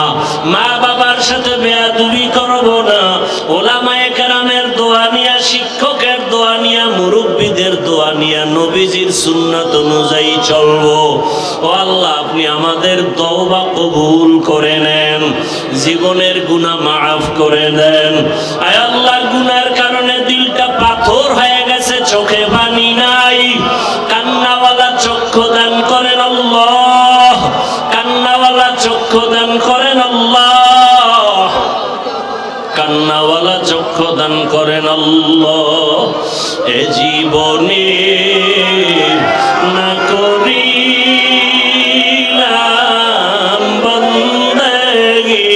মা বাবার সাথে বেয়াদবি করব না, ওলামায়ে কেরামের দোয়া নিয়া, শিক্ষকের দোয়া নিয়া, মুরব্বীদের দোয়া নিয়া, নবীজির সুন্নাত অনুযায়ী চলব। ও আল্লাহ, আপনি আমাদের তওবা কবুল করে নেন, জীবনের গুনাহ মাফ করে দেন। আয় আল্লাহ, গুনার কারণে দিলটা পাথর হয়ে গেছে, চোখে পানি নাই, কান্নাওয়ালা চক্ষু দান করেন আল্লাহ, কান্নাওয়ালা চক্ষু দান করেন আল্লাহ। কান্নাওয়ালা চক্ষু দান করেন আল্লাহ। এ জীবনে না করিলাম বন্দেগী,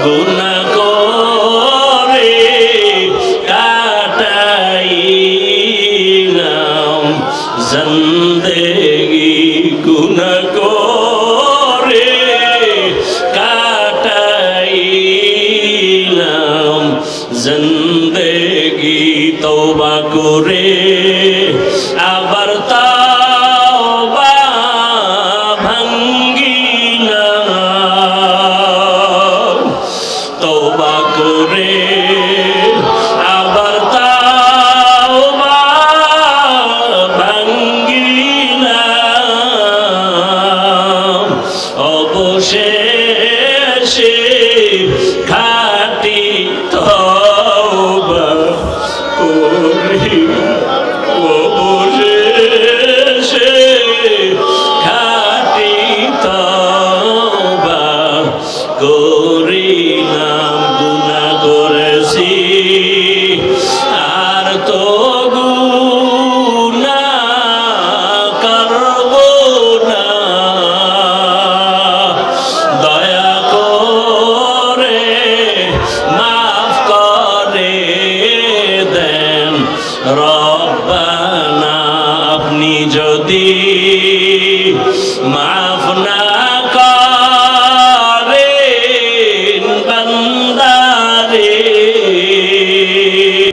গুনাহ করে কাটাইলাম জিন্দেগি, গুনাহ করে কাটাইলাম জিন্দেগি। তওবা করে আবার তওবা ভাঙ্গিলাম, তওবা করে আবার তওবা ভাঙ্গিলাম, অবশেষে